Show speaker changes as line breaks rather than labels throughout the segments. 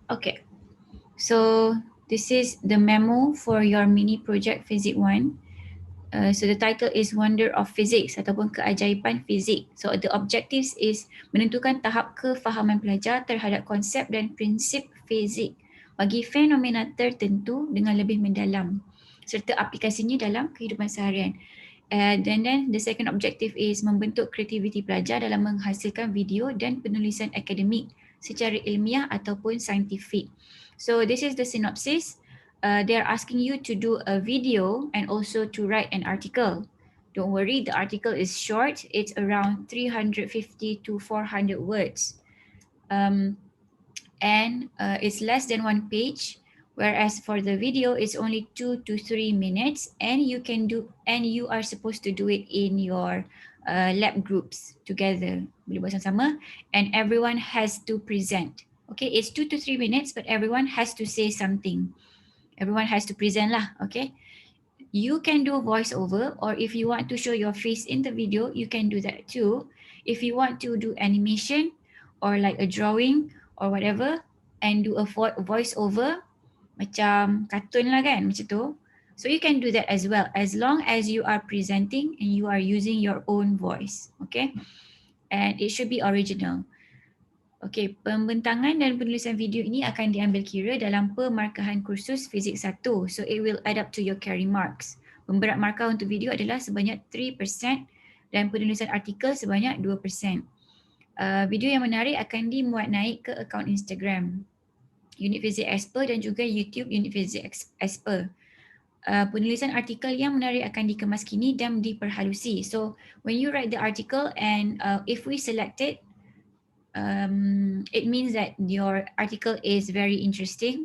Okay, so this is the memo for your mini project Physics 1. So the title is Wonder of Physics ataupun keajaiban fizik. So the objectives is menentukan tahap kefahaman pelajar terhadap konsep dan prinsip fizik bagi fenomena tertentu dengan lebih mendalam serta aplikasinya dalam kehidupan seharian. And then the second objective is membentuk kreativiti pelajar dalam menghasilkan video dan penulisan akademik secara ilmiah ataupun saintifik. So this is the synopsis. They're asking you to do a video and also to write an article. Don't worry, the article is short. It's around 350 to 400 words. And it's less than 1 page, whereas for the video it's only 2 to 3 minutes, and you are supposed to do it in your lab groups together, boleh buat sama-sama, and everyone has to present. Okay, it's 2 to 3 minutes, but everyone has to say something. Everyone has to present lah. Okay, you can do voiceover, or if you want to show your face in the video, you can do that too. If you want to do animation or like a drawing or whatever and do a voiceover macam kartun lah kan, macam tu. So you can do that as well, as long as you are presenting and you are using your own voice. Okay, and it should be original. Okay, pembentangan dan penulisan video ini akan diambil kira dalam pemarkahan kursus Fizik 1. So it will add up to your carry marks. Pemberat markah untuk video adalah sebanyak 3% dan penulisan artikel sebanyak 2%. Video yang menarik akan dimuat naik ke akaun Instagram Unit Fizik Exper dan juga YouTube Unit Fizik Exper. Penulisan artikel yang menarik akan dikemas kini dan diperhalusi. So when you write the article and if we select it, it means that your article is very interesting,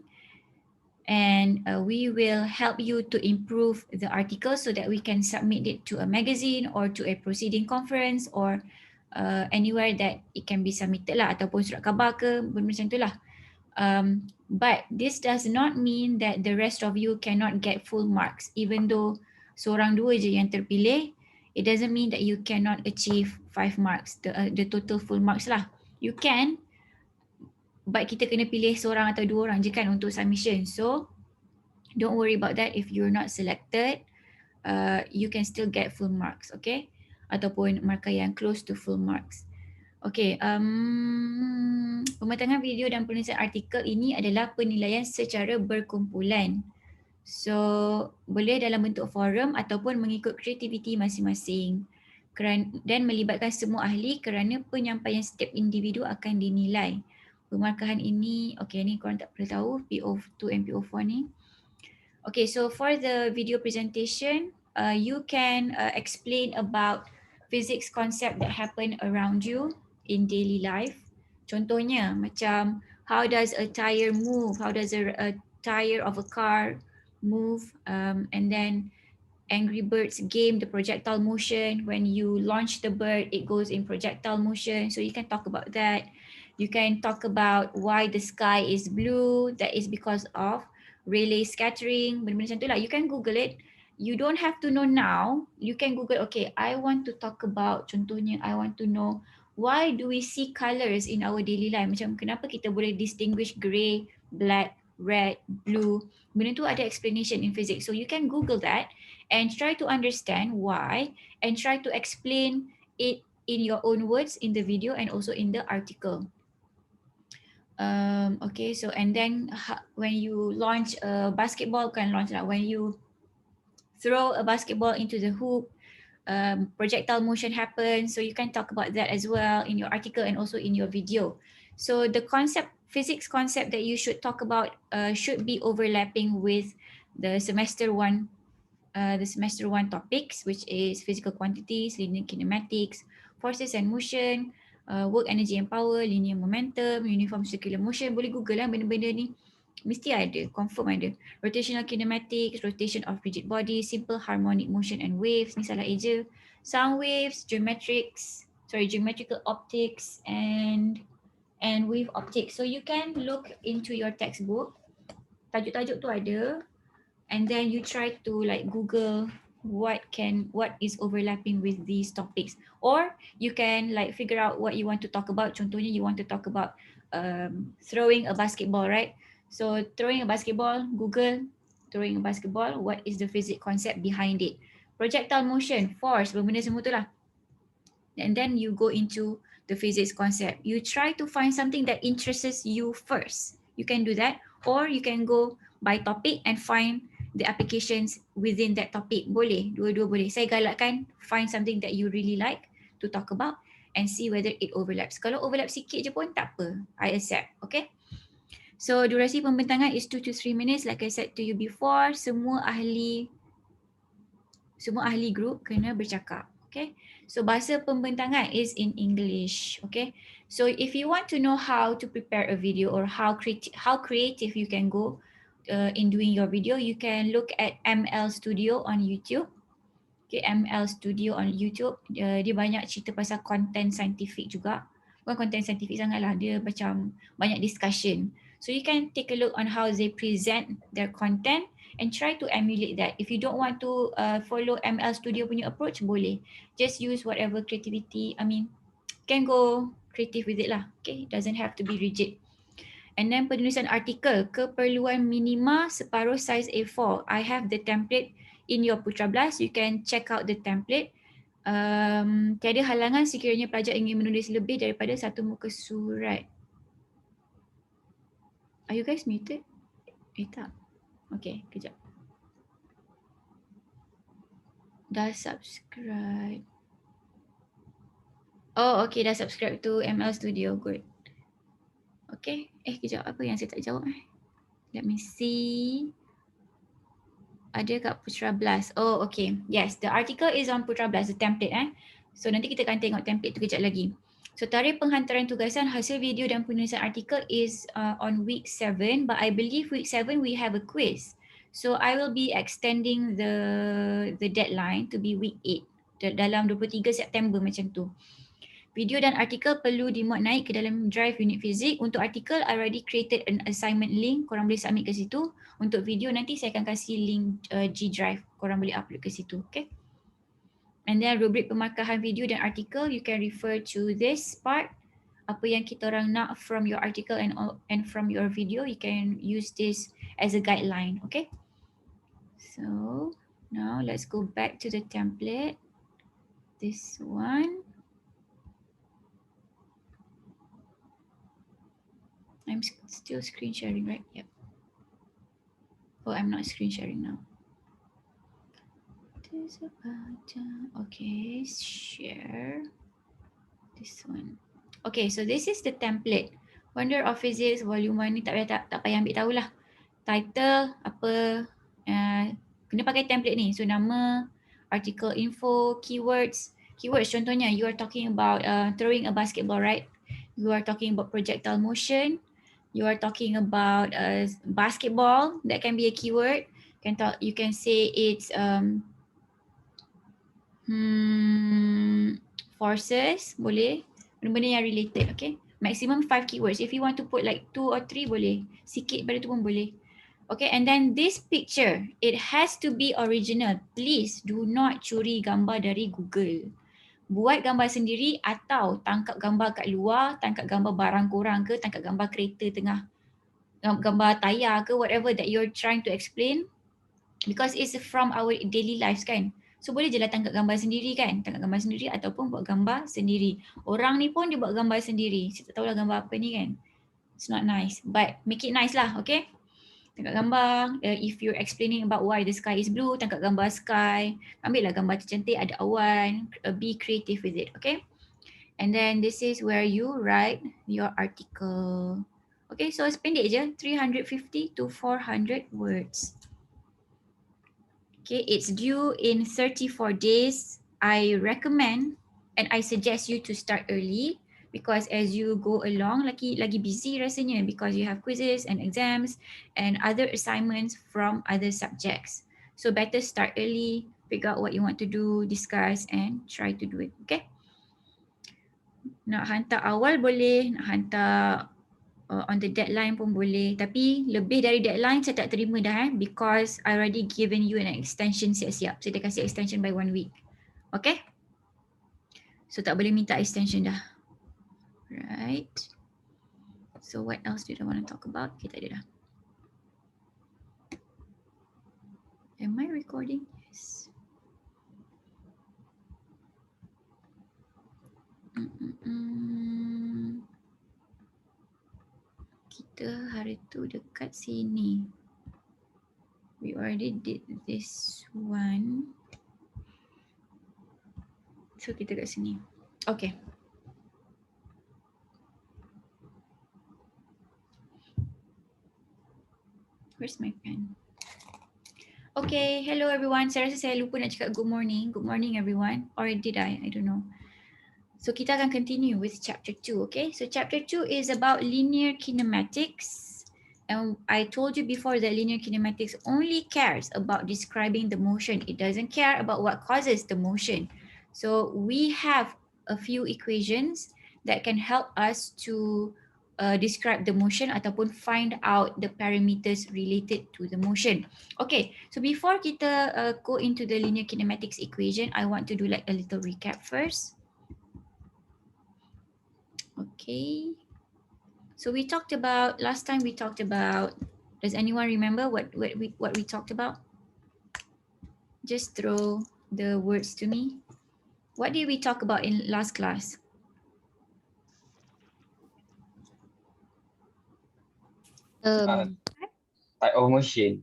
and we will help you to improve the article so that we can submit it to a magazine or to a proceeding conference or anywhere that it can be submitted lah, ataupun surat khabar ke, benda macam tu lah. But this does not mean that the rest of you cannot get full marks. Even though seorang dua je yang terpilih, it doesn't mean that you cannot achieve 5 marks, the total full marks lah. You can, but kita kena pilih seorang atau dua orang je kan untuk submission. So don't worry about that. If you're not selected, you can still get full marks, okay? Ataupun markah yang close to full marks. Okay, pembentangan video dan penulisan artikel ini adalah penilaian secara berkumpulan. So boleh dalam bentuk forum ataupun mengikut kreativiti masing-masing dan melibatkan semua ahli kerana penyampaian setiap individu akan dinilai. Pemarkahan ini, okay, ni korang tak perlu tahu, PO2 and PO4 ni. Okay, so for the video presentation, you can explain about physics concept that happen around you in daily life. Contohnya macam how does a tire move, how does a tire of a car move, and then Angry Birds game, the projectile motion. When you launch the bird, it goes in projectile motion. So you can talk about that. You can talk about why the sky is blue. That is because of Rayleigh scattering. Benda-benda macam tu lah. You can Google it. You don't have to know now. You can Google, okay, I want to talk about, contohnya, I want to know why do we see colours in our daily life. Macam kenapa kita boleh distinguish grey, black, red, blue. Benda tu ada explanation in physics. So you can Google that and try to understand why and try to explain it in your own words in the video and also in the article. Okay, so and then when you launch a basketball, kan launch lah, when you throw a basketball into the hoop, projectile motion happens. So you can talk about that as well in your article and also in your video. So the physics concept that you should talk about should be overlapping with the semester one topics, which is physical quantities, linear kinematics, forces and motion, work, energy and power, linear momentum, uniform circular motion. Boleh Google lah benda-benda ni. Mesti ada, confirm ada. Rotational kinematics, rotation of rigid body, simple harmonic motion and waves. Ni salah eja. Sound waves, geometrical optics and wave optics. So you can look into your textbook. Tajuk-tajuk tu ada. And then you try to like Google what is overlapping with these topics, or you can like figure out what you want to talk about. Contohnya you want to talk about throwing a basketball, right? So throwing a basketball, Google throwing a basketball, what is the physics concept behind it? Projectile motion, force, benda semua tu lah. And then you go into the physics concept. You try to find something that interests you first. You can do that, or you can go by topic and find the applications within that topic. Boleh, dua-dua boleh. Saya galakkan find something that you really like to talk about and see whether it overlaps. Kalau overlap sikit je pun tak apa. I accept, okay? So durasi pembentangan is 2 to 3 minutes. Like I said to you before, semua ahli group kena bercakap. Okay, so bahasa pembentangan is in English. Okay, so if you want to know how to prepare a video or how creative you can go in doing your video, you can look at ML Studio on YouTube. Okay, ML Studio on YouTube, dia banyak cerita pasal content scientific juga. Bukan content scientific sangat lah, dia macam banyak discussion. So you can take a look on how they present their content and try to emulate that. If you don't want to follow ML Studio punya approach, boleh. Just use whatever creativity, can go creative with it lah. Okay, doesn't have to be rigid. And then penulisan artikel, keperluan minima separuh size A4. I have the template in your Putra Blast. You can check out the template. Tiada halangan sekiranya pelajar ingin menulis lebih daripada satu muka surat. Are you guys muted? Tak. Okay, kejap. Dah subscribe. Oh, okay, dah subscribe to ML Studio. Good. Okay, kejap, apa yang saya tak jawab? Let me see. Ada kat Putra Blast. Oh, okay. Yes, the article is on Putra Blast, the template. So nanti kita akan tengok template tu kejap lagi. So tarikh penghantaran tugasan hasil video dan penulisan artikel is on week 7, but I believe week 7 we have a quiz. So I will be extending the deadline to be week 8 dalam 23 September macam tu. Video dan artikel perlu dimuat naik ke dalam drive unit fizik. Untuk artikel, I already created an assignment link. Korang boleh submit ke situ. Untuk video nanti saya akan kasih link G Drive. Korang boleh upload ke situ. Okay. And then rubrik pemarkahan video dan artikel, you can refer to this part. Apa yang kita orang nak from your article and from your video, you can use this as a guideline. Okay. So now let's go back to the template. This one. I'm still screen sharing, right? Yep. Oh, I'm not screen sharing now. Okay, share this one. Okay, so this is the template. Wonder of Physics Volume 1 ni tak payah ambil tahulah. Title, apa, kena pakai template ni. So nama, article info, keywords. Keywords contohnya, you are talking about throwing a basketball, right? You are talking about projectile motion. You are talking about basketball, that can be a keyword. You can say it's forces, boleh. Benda-benda yang related, okay. Maximum 5 keywords. If you want to put like 2 or 3, boleh. Sikit pada tu pun boleh. Okay, and then this picture, it has to be original. Please do not curi gambar dari Google. Buat gambar sendiri atau tangkap gambar kat luar, tangkap gambar barang korang ke, tangkap gambar kereta tengah, gambar tayar ke, whatever that you're trying to explain, because it's from our daily lives kan. So boleh je lah tangkap gambar sendiri kan, tangkap gambar sendiri ataupun buat gambar sendiri. Orang ni pun dia buat gambar sendiri, saya tak tahulah gambar apa ni kan. It's not nice, but make it nice lah, okay. Tangkap gambar, if you're explaining about why the sky is blue, tangkap gambar sky, ambil lah gambar tercantik, ada awan, be creative with it, okay. And then this is where you write your article. Okay, so pendek je, 350 to 400 words. Okay, it's due in 34 days. I recommend and I suggest you to start early, because as you go along, lagi busy rasanya, because you have quizzes and exams and other assignments from other subjects. So better start early, figure out what you want to do, discuss and try to do it, okay? Nak hantar awal boleh, nak hantar on the deadline pun boleh. Tapi lebih dari deadline saya tak terima dah because I already given you an extension siap-siap. Saya dah kasih extension by 1 week. Okay? So tak boleh minta extension dah. Right. So what else did I want to talk about? Okay, tak ada dah. Am I recording? Yes. Kita hari tu dekat sini. We already did this one. So kita kat sini. Okay. Where's my pen? Okay, hello everyone. Saya rasa saya lupa nak cakap good morning. Good morning everyone. Or did I? I don't know. So kita akan continue with chapter 2, okay? So chapter 2 is about linear kinematics. And I told you before that linear kinematics only cares about describing the motion. It doesn't care about what causes the motion. So we have a few equations that can help us to describe the motion ataupun find out the parameters related to the motion. Okay, so before kita go into the linear kinematics equation, I want to do like a little recap first. Okay. So we talked about, last time we talked about, does anyone remember what we talked about? Just throw the words to me. What did we talk about in last class?
Type of motion.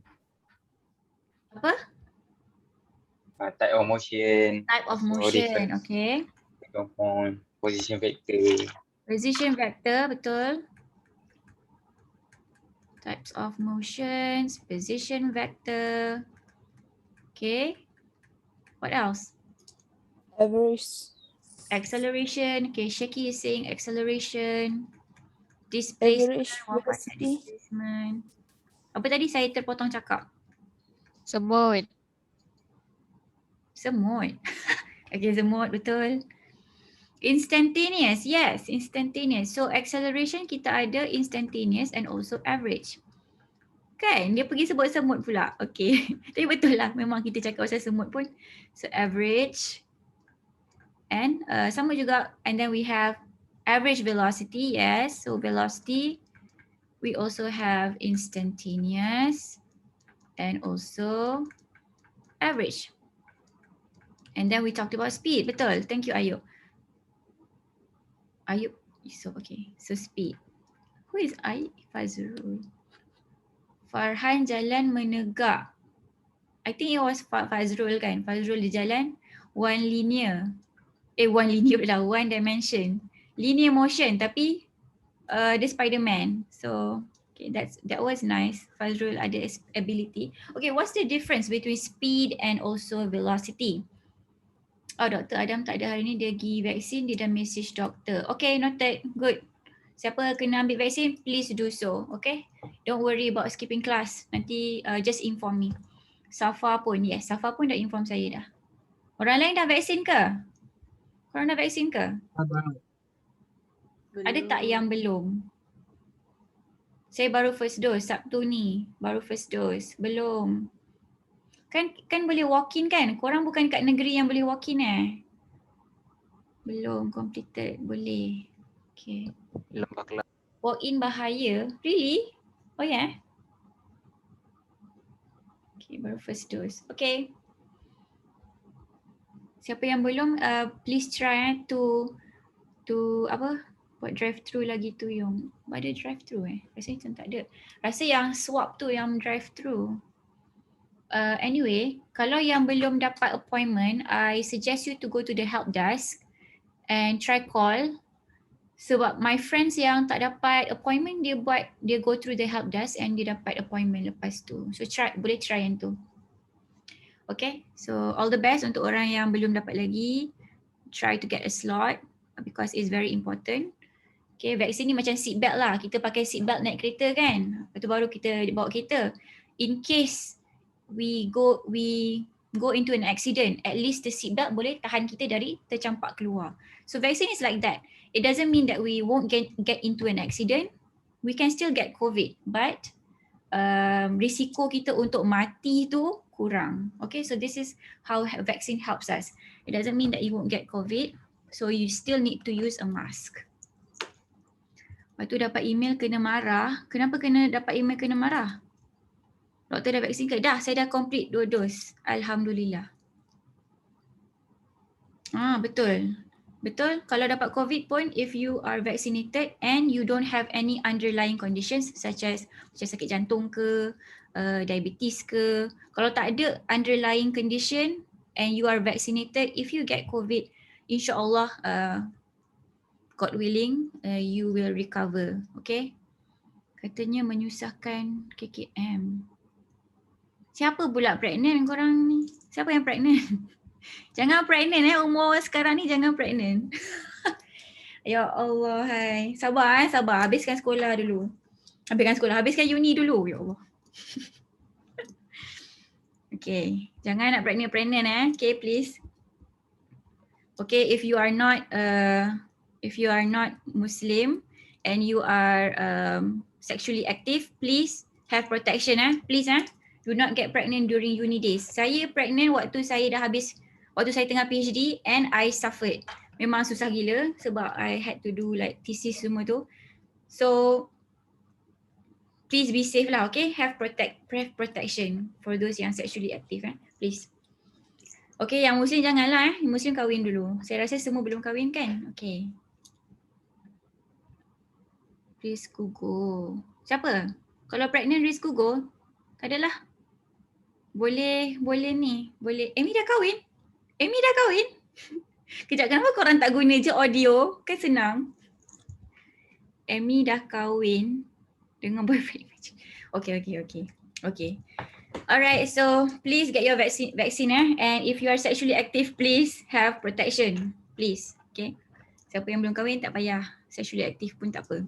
Apa?
Type of motion.
Type of
So
motion, okay.
Compound, position vector.
Position vector, betul. Types of motions, position vector. Okay. What else?
Average.
Acceleration. Okay, Shaki is saying acceleration. Displacement.
Average velocity.
Displacement. Apa tadi saya terpotong cakap?
Semut.
Semut. Okay, semut, betul. Instantaneous, yes, instantaneous. So acceleration kita ada instantaneous and also average. Kan, dia pergi sebut semut pula. Okay, tapi betul lah, memang kita cakap pasal semut pun. So average and sama juga, and then we have average velocity, yes. So velocity, we also have instantaneous and also average. And then we talked about speed, betul. Thank you, Ayub. Ayub, so okay. So speed. Who is Fazrul? Farhan jalan menegak. I think it was Fazrul kan? Fazrul dia jalan one linear pula, one dimension. Linear motion tapi dia Spider-Man. So okay, that was nice. Fazrul ada ability. Okay, what's the difference between speed and also velocity? Oh, Dr. Adam tak ada hari ni, dia pergi vaksin, dia dah message doktor. Okay, noted. Good. Siapa kena ambil vaksin, please do so. Okay? Don't worry about skipping class. Nanti just inform me. Safa pun, yes. Safa pun dah inform saya dah. Orang lain dah vaksin ke? Korang dah vaksin ke?
Belum.
Ada tak yang belum? Saya baru first dose Sabtu ni. Baru first dose. Belum. Kan boleh walk in kan? Korang bukan kat negeri yang boleh walk in Belum completed. Boleh. Okay.
Lembah kelas.
Walk in bahaya. Really? Oh yeah. Okay, baru first dose. Okay. Siapa yang belum, please try to apa? Buat drive thru lagi tu yang. Ada drive thru Rasanya macam tak ada. Rasa yang swab tu yang drive thru. Anyway, kalau yang belum dapat appointment, I suggest you to go to the help desk and try call. Sebab my friends yang tak dapat appointment, dia go through the help desk and dia dapat appointment lepas tu. So boleh try yang tu. Okay, so all the best untuk orang yang belum dapat lagi. Try to get a slot because it's very important. Okay, vaksin ni macam seat belt lah. Kita pakai seat belt naik kereta kan. Lepas tu baru kita bawa kereta. In case we go into an accident, at least the seat belt boleh tahan kita dari tercampak keluar. So vaccine is like that. It doesn't mean that we won't get into an accident, we can still get COVID, but risiko kita untuk mati tu kurang. Okay, so this is how vaccine helps us. It doesn't mean that you won't get COVID, so you still need to use a mask. Lepas tu dapat email kena marah. Kenapa kena dapat email kena marah? Doktor dah vaksin ke? Dah, saya dah complete 2 dos. Alhamdulillah. Betul. Betul, kalau dapat COVID pun, if you are vaccinated and you don't have any underlying conditions such as macam sakit jantung ke, diabetes ke, kalau tak ada underlying condition and you are vaccinated, if you get COVID, insyaAllah, God willing, you will recover, okay? Katanya menyusahkan KKM. Siapa pula pregnant korang ni? Siapa yang pregnant? Jangan pregnant umur sekarang ni jangan pregnant. Ya Allah, hai. Sabar sabar. Habiskan sekolah dulu. Habiskan uni dulu. Ya Allah. Okay, jangan nak pregnant Okay, please. Okay, if you are not Muslim and you are sexually active, please have protection Please do not get pregnant during uni days. Saya pregnant waktu saya tengah PhD and I suffered. Memang susah gila sebab I had to do like thesis semua tu. So please be safe lah, okay? Have protection for those yang sexually active please. Okay, yang Muslim janganlah Muslim kahwin dulu. Saya rasa semua belum kahwin kan? Okay. Please Google. Siapa? Kalau pregnant risk Google, adalah boleh ni. Boleh. Amy dah kahwin? Kejap, kenapa korang tak guna je audio? Kan senang. Amy dah kahwin dengan boyfriend. Okay. Alright, so please get your vaccine and if you are sexually active, please have protection. Please, okay. Siapa yang belum kahwin tak payah. Sexually active pun tak apa.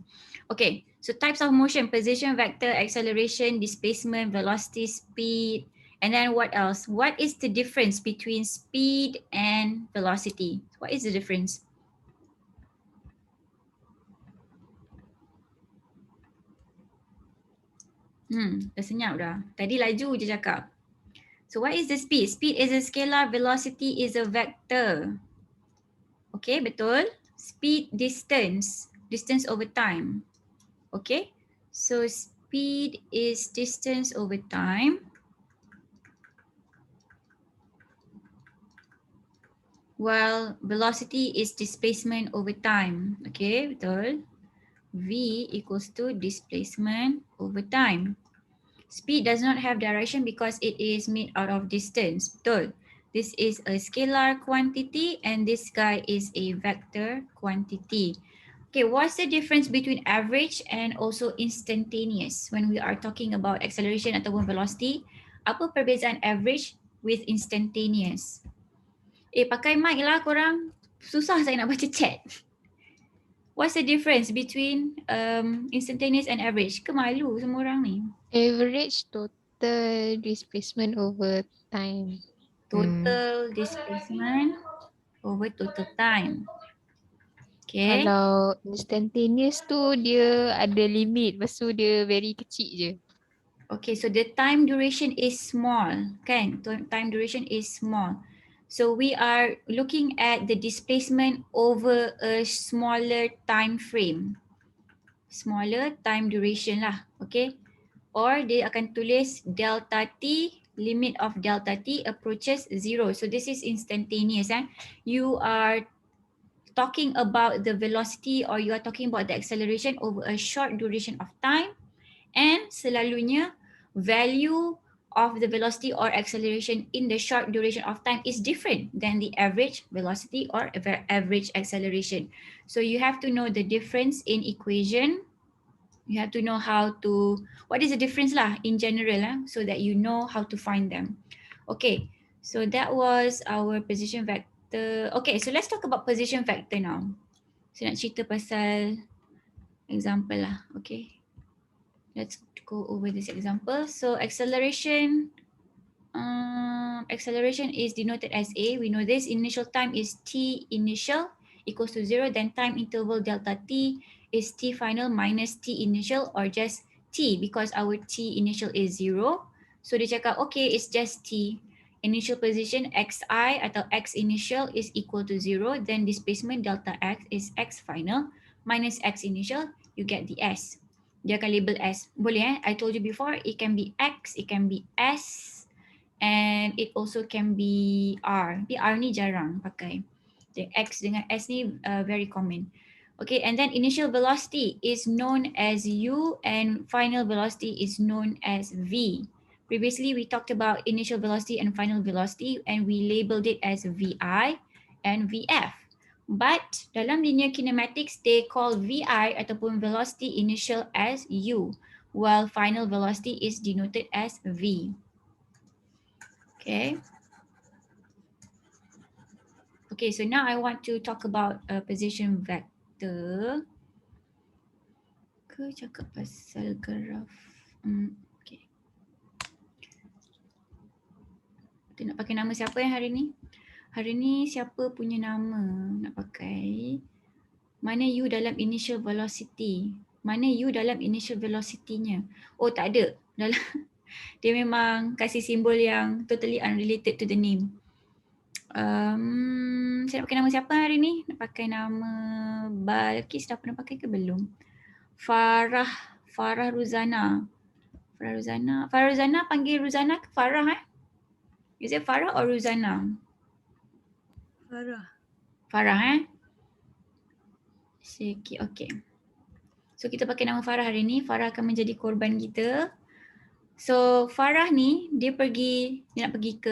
Okay, so types of motion, position, vector, acceleration, displacement, velocity, speed, and then what else? What is the difference between speed and velocity? What is the difference? Dah senyap dah. Tadi laju je cakap. So what is the speed? Speed is a scalar, velocity is a vector. Okay, betul. Speed, distance over time. Okay, so speed is distance over time. While velocity is displacement over time. Okay, betul. V equals to displacement over time. Speed does not have direction because it is made out of distance. Betul. This is a scalar quantity and this guy is a vector quantity. Okay, what's the difference between average and also instantaneous when we are talking about acceleration ataupun velocity? Apa perbezaan average with instantaneous? Pakai mic lah korang. Susah saya nak baca chat. What's the difference between instantaneous and average? Kemalu semua orang ni.
Average total displacement over time.
Total displacement over total time. Okay.
Kalau instantaneous tu dia ada limit, lepas tu dia very kecil je.
Okay, so the time duration is small, kan? Time duration is small. So we are looking at the displacement over a smaller time frame. Smaller time duration lah, okay? Or dia akan tulis delta t, limit of delta t approaches 0. So this is instantaneous. You are talking about the velocity or you are talking about the acceleration over a short duration of time, and selalunya value of the velocity or acceleration in the short duration of time is different than the average velocity or average acceleration. So you have to know the difference in equation. You have to know how to, what is the difference lah in general so that you know how to find them. Okay, so that was our position vector. Okay, so let's talk about position vector now. So nak cerita pasal example lah, okay. Let's go over this example. So acceleration is denoted as A. We know this. Initial time is T initial equals to 0. Then time interval delta T is t final minus t initial or just t because our t initial is 0. So dia cakap okay, it's just t. Initial position xi atau x initial is equal to 0, then displacement delta x is x final minus x initial, you get the s. Dia akan label s. Boleh I told you before, it can be x, it can be s, and it also can be r. Tapi r ni jarang pakai. The x dengan s ni very common. Okay, and then initial velocity is known as u and final velocity is known as v. Previously, we talked about initial velocity and final velocity and we labeled it as VI and VF. But dalam linear kinematics, they call VI ataupun velocity initial as U, while final velocity is denoted as V. Okay. Okay, so now I want to talk about a position vector. Ke cakap pasal graf. Okay. Kita nak pakai nama siapa hari ni? Hari ni siapa punya nama nak pakai? Mana U dalam initial velocity? Mana U dalam initial velocity-nya? Oh, tak ada. Dalam dia memang kasih simbol yang totally unrelated to the name. Saya nak pakai nama siapa hari ni? Nak pakai nama Balkis, dah pernah pakai ke belum? Farah Ruzana. Farah Ruzana panggil Ruzana ke Farah Is it Farah or Ruzana? Farah Sikit, okay. So kita pakai nama Farah hari ni. Farah akan menjadi korban kita. So Farah ni dia nak pergi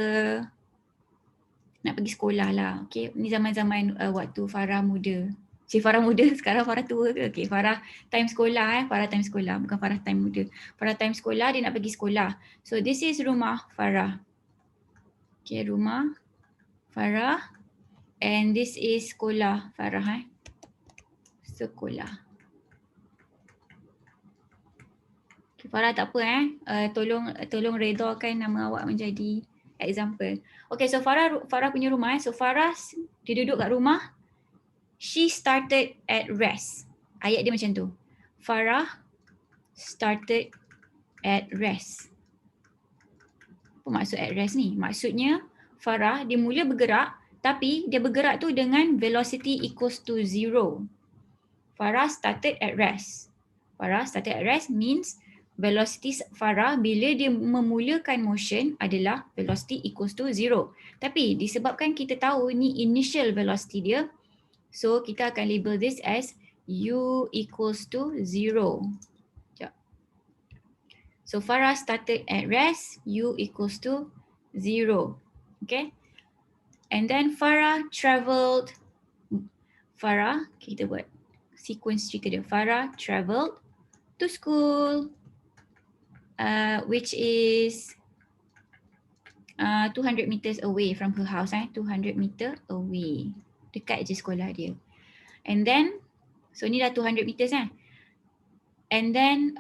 sekolah lah. Okay, ni zaman-zaman waktu Farah muda. Farah muda, sekarang Farah tua ke? Okay, Farah time sekolah Farah time sekolah, bukan Farah time muda. Farah time sekolah, dia nak pergi sekolah. So this is rumah Farah. Okay, rumah Farah. And this is sekolah Farah Sekolah. Okay, Farah tak apa tolong redakan nama awak menjadi example. Okay, so Farah punya rumah So Farah dia duduk kat rumah. She started at rest. Ayat dia macam tu. Farah started at rest. Apa maksud at rest ni? Maksudnya Farah dia mula bergerak tapi dia bergerak tu dengan velocity equals to 0. Farah started at rest. Farah started at rest means velocity Farah bila dia memulakan motion adalah velocity equals to 0. Tapi disebabkan kita tahu ni initial velocity dia, so kita akan label this as u equals to 0. So Farah started at rest, u equals to 0. Okay. And then Farah travelled. Kita buat sequence cerita dia. Farah travelled to school, which is 200 meters away from her house. 200 meter away. Dekat je sekolah dia. And then, so ni dah 200 meters And then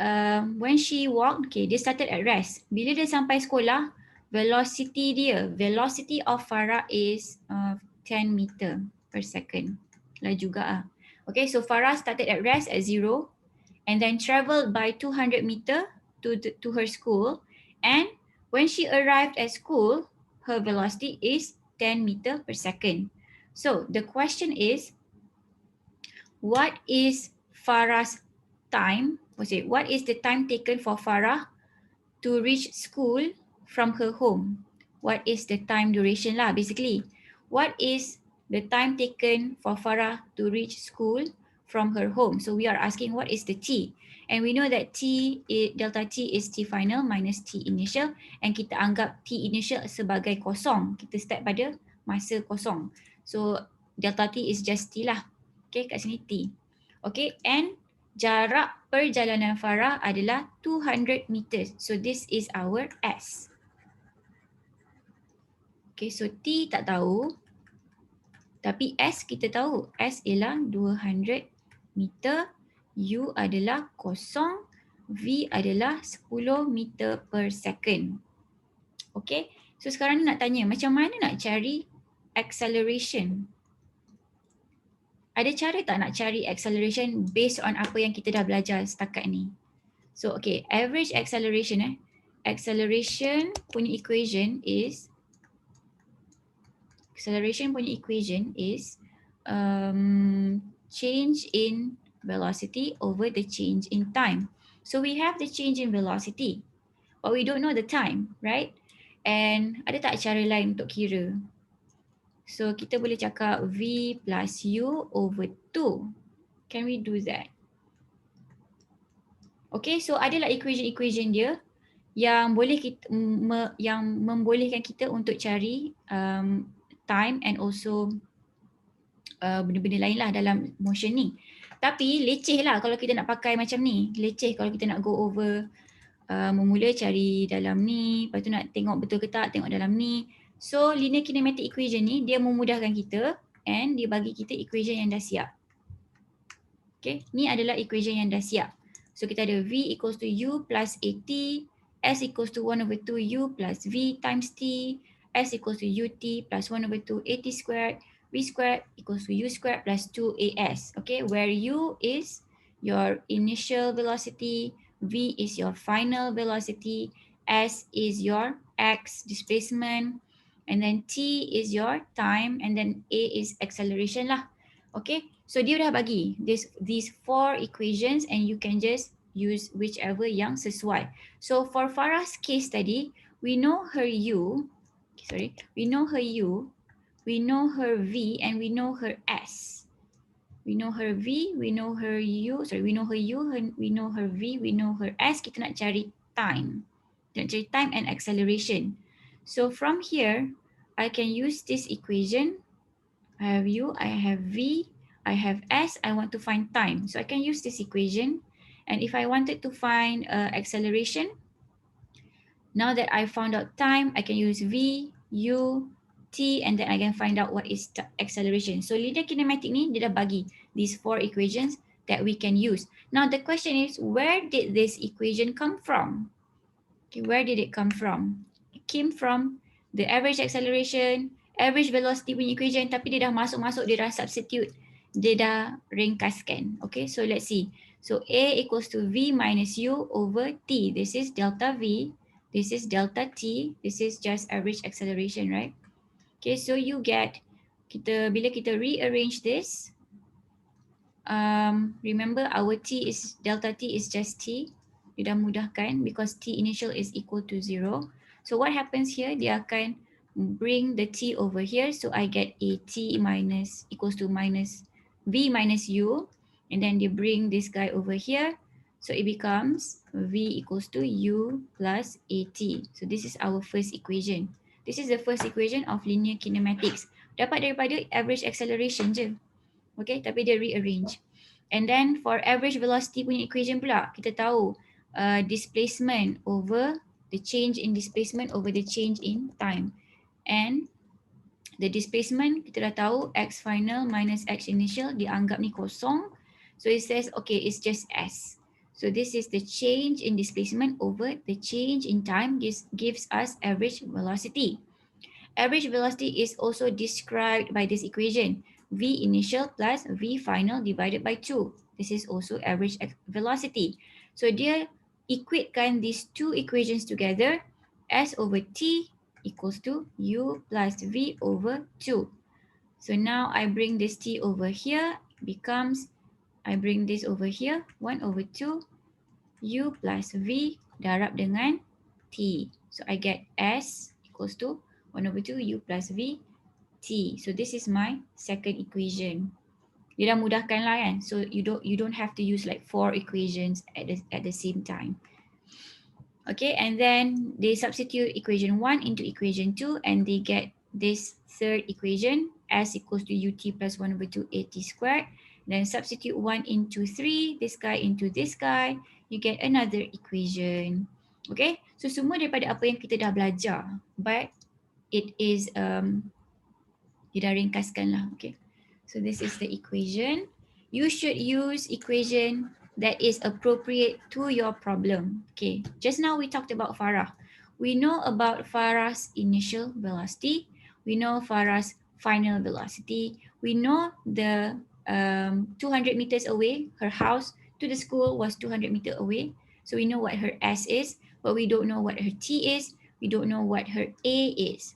when she walked, okay, dia started at rest. Bila dia sampai sekolah, velocity of Farah is 10 meter per second. Lah juga Okay, so Farah started at rest at 0 and then travelled by 200 meter to her school. And when she arrived at school, her velocity is 10 meter per second. So the question is, what is Farah's time? What is the time taken for Farah to reach school from her home? What is the time duration lah basically? What is the time taken for Farah to reach school from her home? So we are asking what is the T? And we know that delta T is T final minus T initial, and kita anggap T initial sebagai kosong. Kita start pada masa kosong. So delta T is just T lah. Okay, kat sini T. Okay, and jarak perjalanan Farah adalah 200 meters. So this is our S. Okay, so T tak tahu. Tapi S kita tahu. S ialah 200 meter. U adalah kosong. V adalah 10 meter per second. Okay, so sekarang ni nak tanya macam mana nak cari acceleration. Ada cara tak nak cari acceleration based on apa yang kita dah belajar setakat ni? So okay, average acceleration acceleration punya equation is change in velocity over the change in time. So we have the change in velocity, but we don't know the time, right? And ada tak cara lain untuk kira? So kita boleh cakap V plus U over 2. Can we do that? Okay, so adalah equation dia yang boleh kita, yang membolehkan kita untuk cari time and also benda-benda lain lah dalam motion ni. Tapi leceh lah kalau kita nak pakai macam ni. Leceh kalau kita nak go over memula cari dalam ni, lepas tu nak tengok betul ke tak, tengok dalam ni. So linear kinematic equation ni dia memudahkan kita and dia bagi kita equation yang dah siap. Okay, ni adalah equation yang dah siap. So kita ada V equals to U plus AT, S equals to 1 over 2 U plus V times T, S equals to UT plus 1 over 2 AT squared, V squared equals to U squared plus 2 AS. Okay, where U is your initial velocity, V is your final velocity, S is your X displacement, and then T is your time, and then A is acceleration lah. Okay, so dia dah bagi these 4 equations and you can just use whichever yang sesuai. So for Farah's case tadi, we know her U, we know her U, we know her V, and we know her S. We know her V, we know her U, we know her U, we know her V, we know her S. Kita nak cari time. Kita nak cari time and acceleration. So from here, I can use this equation. I have U, I have V, I have S, I want to find time. So I can use this equation. And if I wanted to find acceleration, now that I found out time, I can use V, U, T, and then I can find out what is acceleration. So linear kinematic ni, dia dah bagi these 4 equations that we can use. Now the question is, where did this equation come from? Okay, where did it come from? It came from the average acceleration, average velocity punya equation, tapi dia dah masuk-masuk, dia dah substitute, dia dah ringkaskan. Okay, so let's see. So A equals to V minus U over T. This is delta V, this is delta T, this is just average acceleration, right? Okay, so you get, bila kita rearrange this, remember our T is, delta T is just T. Dia dah mudahkan because T initial is equal to 0. So what happens here, dia akan bring the T over here. So I get AT minus equals to minus V minus U. And then they bring this guy over here. So it becomes V equals to U plus AT. So this is our first equation. This is the first equation of linear kinematics. Dapat daripada average acceleration je. Okay, tapi dia rearrange. And then for average velocity punya equation pula, kita tahu displacement over the change in displacement over the change in time. And the displacement kita dah tahu x final minus x initial dianggap ni kosong. So it says okay, it's just S. So this is the change in displacement over the change in time gives us average velocity. Average velocity is also described by this equation. V initial plus V final divided by 2. This is also average velocity. So dia equatekan these two equations together. S over T equals to U plus V over 2. So now I bring this T over here, becomes, I bring this over here, 1 over 2, U plus V darab dengan T. So I get S equals to 1 over 2 U plus V T. So this is my second equation. Dia dah mudahkan lah kan. So you don't have to use like 4 equations at the same time. Okay, and then they substitute equation 1 into equation 2 and they get this third equation, S equals to UT plus 1 over 2 AT squared. Then substitute 1 into 3, this guy into this guy, you get another equation. Okay, so semua daripada apa yang kita dah belajar, but it is, dia dah ringkaskan lah, okay. So this is the equation. You should use equation that is appropriate to your problem. Okay, just now we talked about Farah. We know about Farah's initial velocity. We know Farah's final velocity. We know the 200 meters away. Her house to the school was 200 meters away. So we know what her S is, but we don't know what her T is. We don't know what her A is.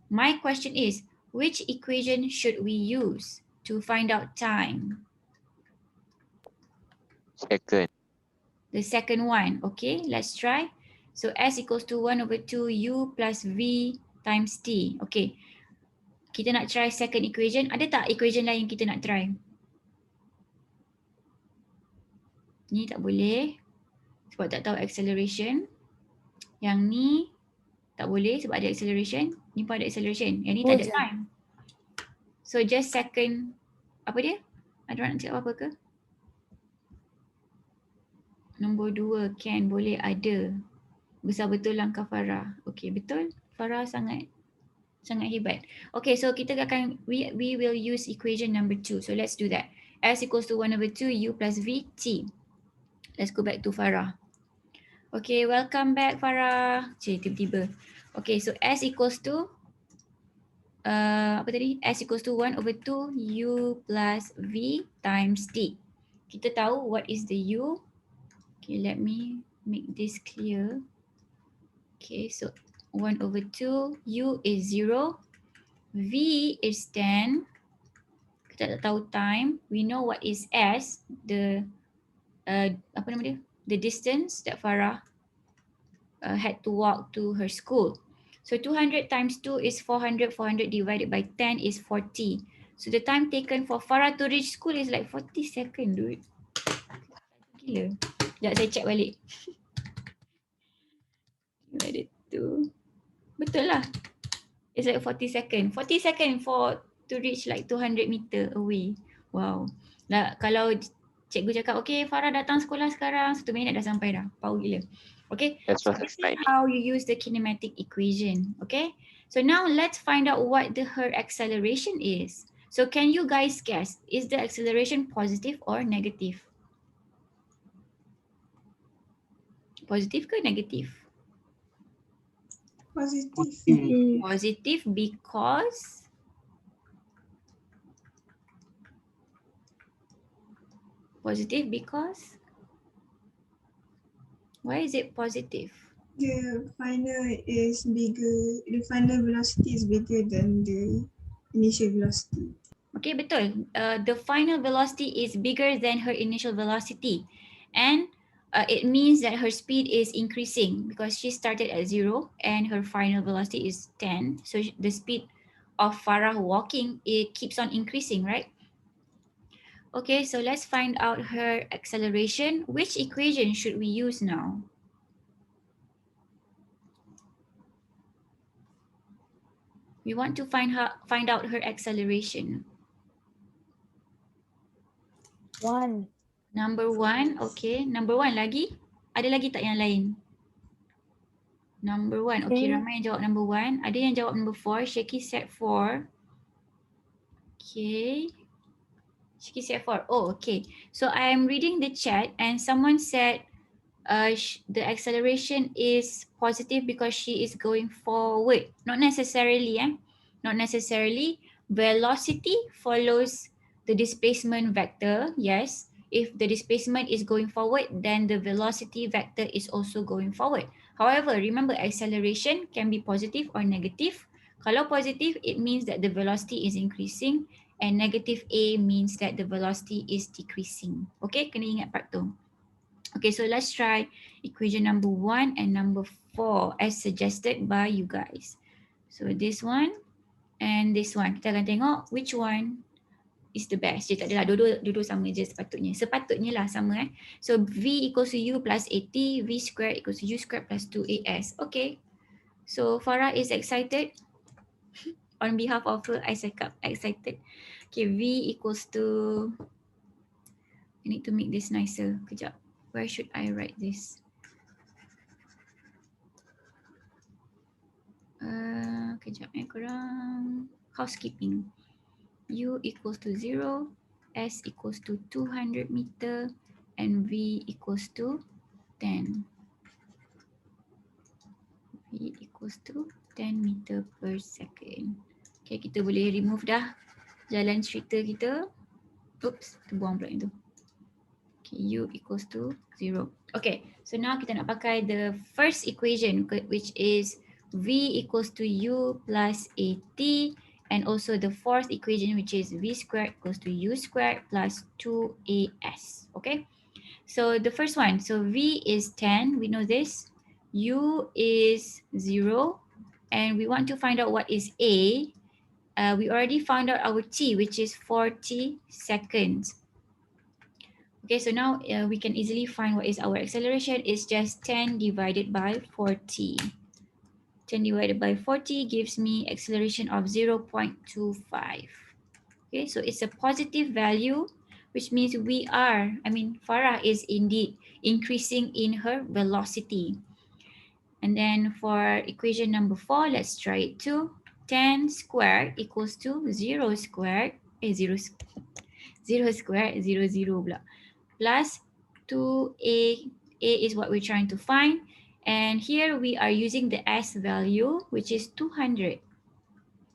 My question is, which equation should we use to find out time?
Second.
The second one, okay, let's try. So S equals to 1 over 2 U plus V times T. Okay, kita nak try second equation. Ada tak equation lain kita nak try? Ni tak boleh sebab tak tahu acceleration. Yang ni tak boleh sebab ada acceleration. Ni pun ada acceleration. Yang ni tak ada
Both.
time. So just second, apa dia? Ada orang nak cakap apa-apa ke? Nombor 2, can, boleh, ada. Besar betul langkah Farah. Okay, betul. Farah sangat hebat. Okay, so kita akan, we will use equation number 2. So let's do that. S equals to 1 over 2 U plus V T. Let's go back to Farah. Okay, welcome back Farah. Tiba-tiba. Okay, so S equals to apa tadi? S equals to 1 over 2 U plus V times T. Kita tahu what is the U. Okay, let me make this clear. Okay, so 1 over 2, U is 0, V is 10. Kita tak tahu time. We know what is S, the apa nama dia? The distance that Farah had to walk to her school. So 200 times 2 is 400. 400 divided by 10 is 40. So the time taken for Farah to reach school is like 40 seconds, dude. Gila. Sekejap saya check balik. Divided 2. Betul lah. It's like 40 seconds. 40 seconds for to reach like 200 meter away. Wow. Nah, kalau cikgu cakap, okay Farah datang sekolah sekarang, 1 minit dah sampai dah. Power gila. Okay.
That's
So
what
this
it's like.
is how you use the kinematic equation. Okay. So now let's find out what her acceleration is. So can you guys guess, is the acceleration positive or negative? Positive ke negative?
Positive.
Positive because why is it positive?
The final is bigger. The final velocity is bigger than the initial velocity.
Okay, betul. The final velocity is bigger than her initial velocity, and it means that her speed is increasing because she started at 0 and her final velocity is 10. So the speed of Farah walking, it keeps on increasing, right? Okay, so let's find out her acceleration. Which equation should we use now? We want to find out her acceleration.
1.
Number 1, okay. Number 1 lagi? Ada lagi tak yang lain? Number 1, okay. Ramai yang jawab number 1. Ada yang jawab number 4. Shaky said 4. Okay. Shaky said 4. Oh, okay. So I'm reading the chat and someone said the acceleration is positive because she is going forward. Not necessarily, Not necessarily. Velocity follows the displacement vector, yes. If the displacement is going forward, then the velocity vector is also going forward. However, remember acceleration can be positive or negative. Kalau positive, it means that the velocity is increasing, and negative A means that the velocity is decreasing. Okay, kena ingat part tu. Okay, so let's try equation number 1 and number 4 as suggested by you guys. So this one and this one. Kita akan tengok which one is the best. Dia tak adalah, dua-dua sama je sepatutnya. Sepatutnya lah sama. So V equals to U plus AT, V squared equals to U squared plus 2AS. Okay. So Farah is excited. On behalf of her, I cakap excited. Okay, V equals to, I need to make this nicer. Kejap. Where should I write this? Kejap korang. Housekeeping. U equals to 0, S equals to 200 meter, and V equals to 10. V equals to 10 meter per second. Okay, kita boleh remove dah jalan cerita kita. Oops, terbuang pula itu. Okay, U equals to 0. Okay, so now kita nak pakai the first equation, which is V equals to U plus AT, and also the fourth equation, which is V squared equals to U squared plus 2AS. Okay, so the first one, so V is 10, we know this. U is 0, and we want to find out what is A. We already found out our T, which is 40 seconds. Okay, so now we can easily find what is our acceleration. It's just 10 divided by 40. 10 divided by 40 gives me acceleration of 0.25. Okay, so it's a positive value, which means Farah is indeed increasing in her velocity. And then for equation number 4, let's try it too. 10 squared equals to 0 squared, 0 squared, 0 pula, plus 2a. A is what we're trying to find. And here we are using the S value, which is 200.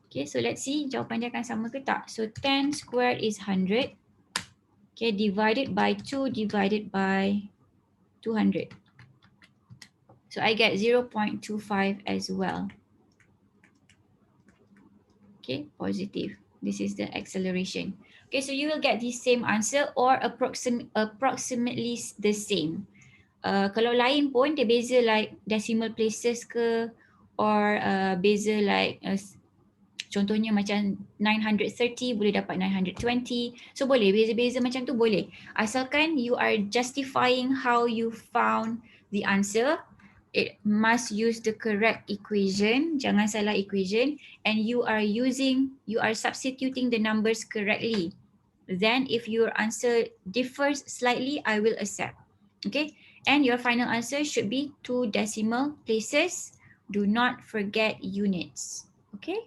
Okay, so let's see jawapan dia akan sama ke tak. So 10 squared is 100. Okay, divided by 2 divided by 200. So I get 0.25 as well. Okay, positive. This is the acceleration. Okay, so you will get the same answer or approximately the same. Kalau lain pun dia beza like decimal places ke, or beza like contohnya macam 930 boleh dapat 920. So boleh beza-beza macam tu boleh. Asalkan you are justifying how you found the answer. It must use the correct equation, jangan salah equation, and you are substituting the numbers correctly. Then if your answer differs slightly, I will accept. Okay, and your final answer should be 2 decimal places. Do not forget units. Okay.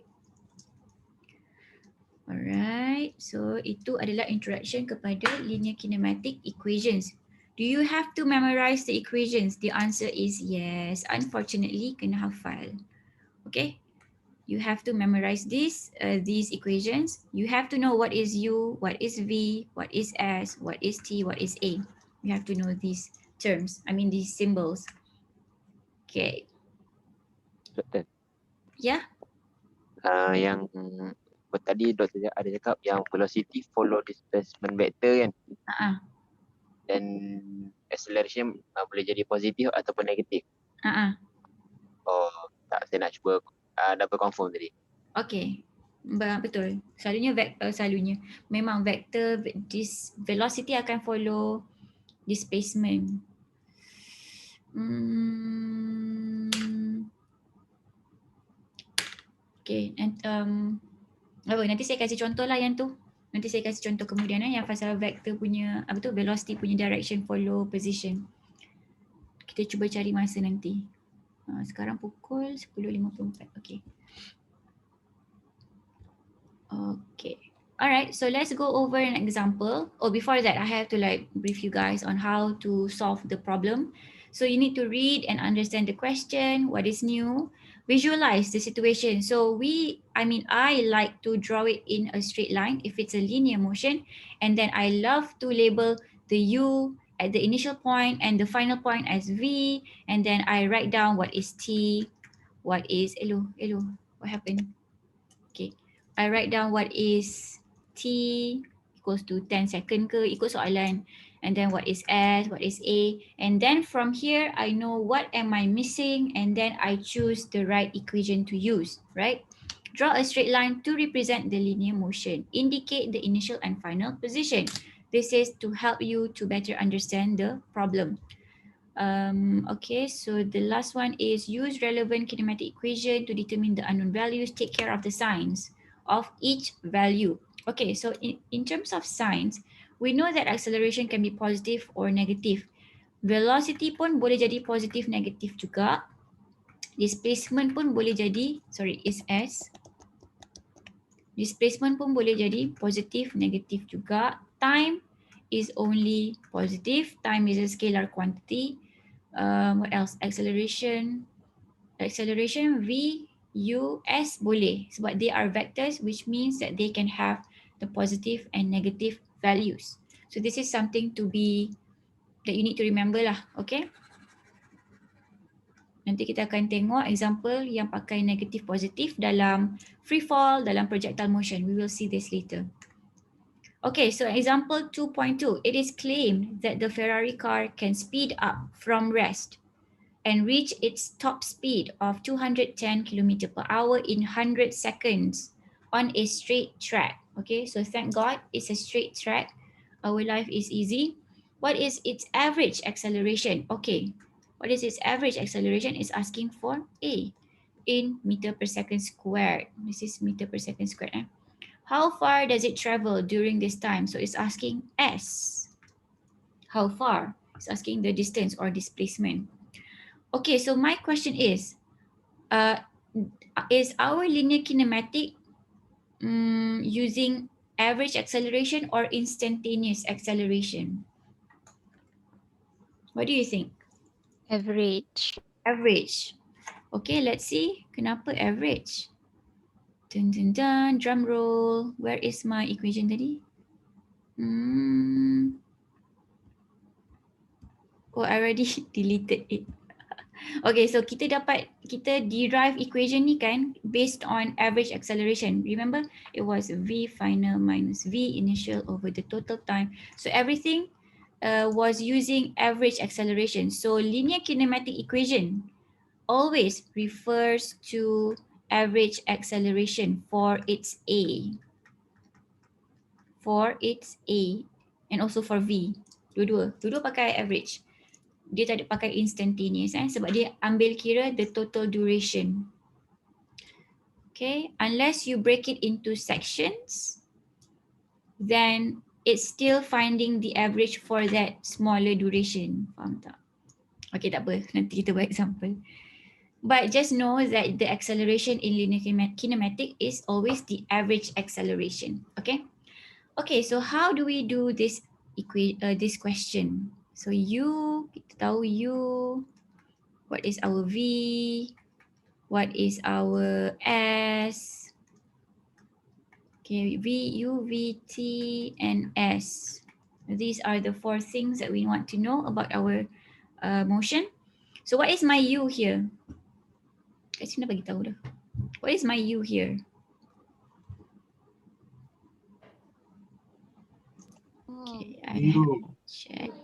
Alright, so itu adalah introduction kepada linear kinematic equations. Do you have to memorize the equations? The answer is yes. Unfortunately, kena hafal. Okay, you have to memorize these equations. You have to know what is U, what is V, what is S, what is T, what is A. You have to know these terms. These symbols. Okay.
Doktor,
Yeah.
yang tadi doktor ada cakap yang velocity follow displacement vector kan, dan acceleration boleh jadi positif ataupun negatif. Oh tak, saya nak cuba double confirm tadi.
Okay. Betul. Selalunya memang vector this velocity akan follow displacement. Okay, and nanti saya kasih contoh lah yang tu. Nanti saya kasih contoh kemudian yang pasal vector punya velocity punya direction follow position. Kita cuba cari masa nanti. Sekarang pukul 10.54. Okay. Okay. Alright, so let's go over an example. Oh, before that, I have to brief you guys on how to solve the problem. So you need to read and understand the question, what is new, visualize the situation. So I like to draw it in a straight line if it's a linear motion, and then I love to label the U at the initial point and the final point as V, and then I write down what is T, what is, what happened? Okay, I write down what is T equals to 10 second ke, ikut soalan. And then what is S, what is A. And then from here, I know what am I missing, and then I choose the right equation to use, right? Draw a straight line to represent the linear motion. Indicate the initial and final position. This is to help you to better understand the problem. Okay, so the last one is use relevant kinematic equation to determine the unknown values. Take care of the signs of each value. Okay, so in terms of signs, we know that acceleration can be positive or negative. Velocity pun boleh jadi positif negatif juga. Displacement pun boleh jadi, is S. Displacement pun boleh jadi positif negatif juga. Time is only positive. Time is a scalar quantity. What else? Acceleration V, U, S boleh sebab they are vectors, which means that they can have the positive and negative values. So this is something to be that you need to remember lah, okay? Nanti kita akan tengok example yang pakai negative positive dalam free fall, dalam projectile motion. We will see this later. Okay, so example 2.2, it is claimed that the Ferrari car can speed up from rest and reach its top speed of 210 km per hour in 100 seconds on a straight track. Okay, so thank God it's a straight track. Our life is easy. What is its average acceleration? Okay, what is its average acceleration is asking for A in meter per second squared. This is meter per second squared. How far does it travel during this time? So it's asking S. How far? It's asking the distance or displacement. Okay, so my question is our linear kinematic using average acceleration or instantaneous acceleration? What do you think?
Average.
Average. Okay, let's see. Kenapa average? Dun dun dun, drum roll. Where is my equation tadi? Oh, I already deleted it. Okay, so kita derive equation ni kan based on average acceleration. Remember, it was V final minus V initial over the total time. So everything was using average acceleration. So linear kinematic equation always refers to average acceleration for its A. For its A and also for V. Dua-dua pakai average. Dia tak ada pakai instantaneous sebab dia ambil kira the total duration. Okay, unless you break it into sections, then it's still finding the average for that smaller duration. Faham tak? Okay, tak apa. Nanti kita buat example. But just know that the acceleration in linear kinematic is always the average acceleration. Okay? Okay, so how do we do this question? So U, kita tahu U, what is our V, what is our S, okay, V, U, V, T, and S. These are the four things that we want to know about our motion. So what is my U here? Kat sini dah bagi tahu dah. What is my U here? Okay, I have check.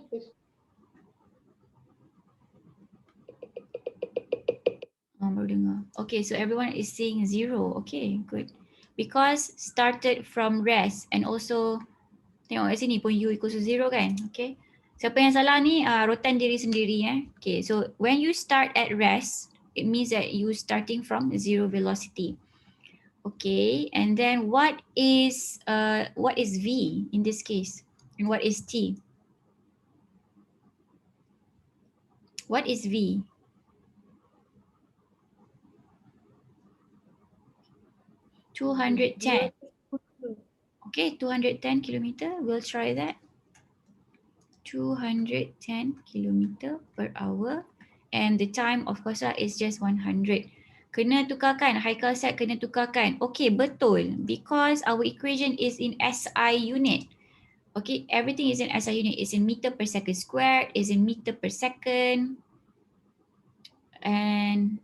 Baru dengar. Okay, so everyone is saying 0. Okay, good. Because started from rest and also tengok kat sini pun U equals to 0 kan? Okay. Siapa yang salah ni rotan diri sendiri Okay, so when you start at rest, it means that you starting from 0 velocity. Okay, and then what is V in this case? And what is T? What is V? $210. Okay, 210 kilometer. We'll try that. 210 kilometer per hour. And the time of course is just 100. Kena tukarkan, Haikal set kena tukarkan. Okay, betul. Because our equation is in SI unit. Okay, everything is in SI unit. It's in meter per second squared, is in meter per second. And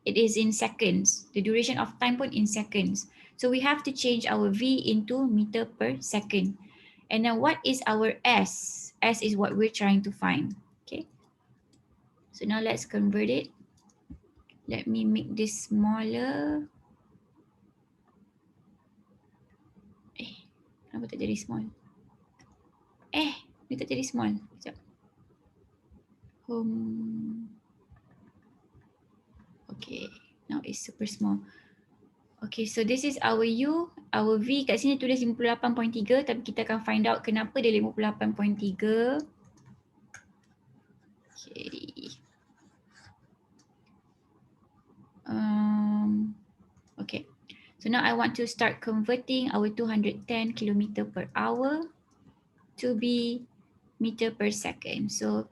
it is in seconds. The duration of time pun in seconds. So we have to change our V into meter per second. And then what is our S? S is what we're trying to find. Okay. So now let's convert it. Let me make this smaller. Kenapa tak jadi small? Dia tak jadi small. Sekejap. Okay, now it's super small. Okay, so this is our U. Our V kat sini tulis 58.3 tapi kita akan find out kenapa dia 58.3. Okay. Okay. So now I want to start converting our 210 km per hour to be meter per second. So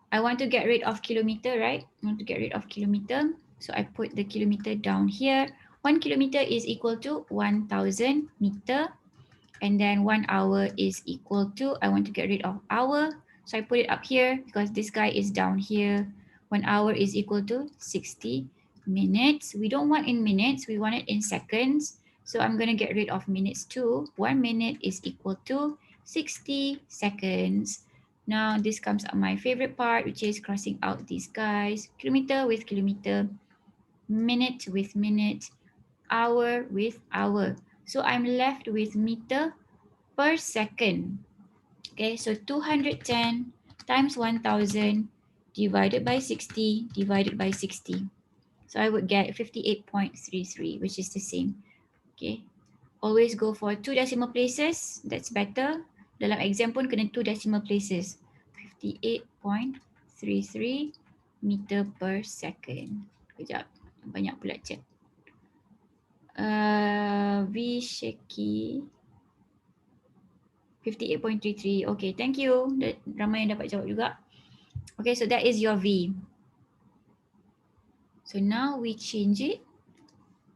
I want to get rid of kilometer, right? I want to get rid of kilometer. So I put the kilometer down here. 1 kilometer is equal to 1000 meter. And then 1 hour is equal to, I want to get rid of hour. So I put it up here because this guy is down here. 1 hour is equal to 60 minutes. We don't want in minutes, we want it in seconds. So I'm going to get rid of minutes too. 1 minute is equal to 60 seconds. Now this comes up my favorite part, which is crossing out these guys. Kilometer with kilometer, minute with minute, hour with hour. So I'm left with meter per second. Okay, so 210 times 1000 divided by 60 divided by 60. So I would get 58.33, which is the same. Okay, always go for 2 decimal places. That's better. Dalam exam pun kena 2 decimal places. 58.33 meter per second. Kejap, banyak pula chat. V Shaky 58.33. Okay, thank you. Ramai yang dapat jawab juga. Okay, so that is your V. So now we change it.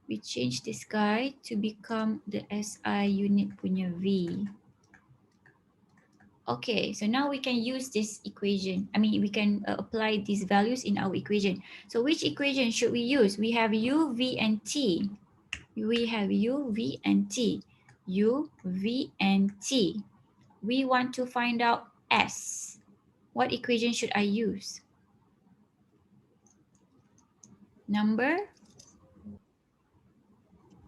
We change this guy to become the SI unit punya V. Okay, so now we can use this equation. I mean, we can apply these values in our equation. So which equation should we use? We have U, V, and T. We have U, V, and T. U, V, and T. We want to find out S. What equation should I use? Number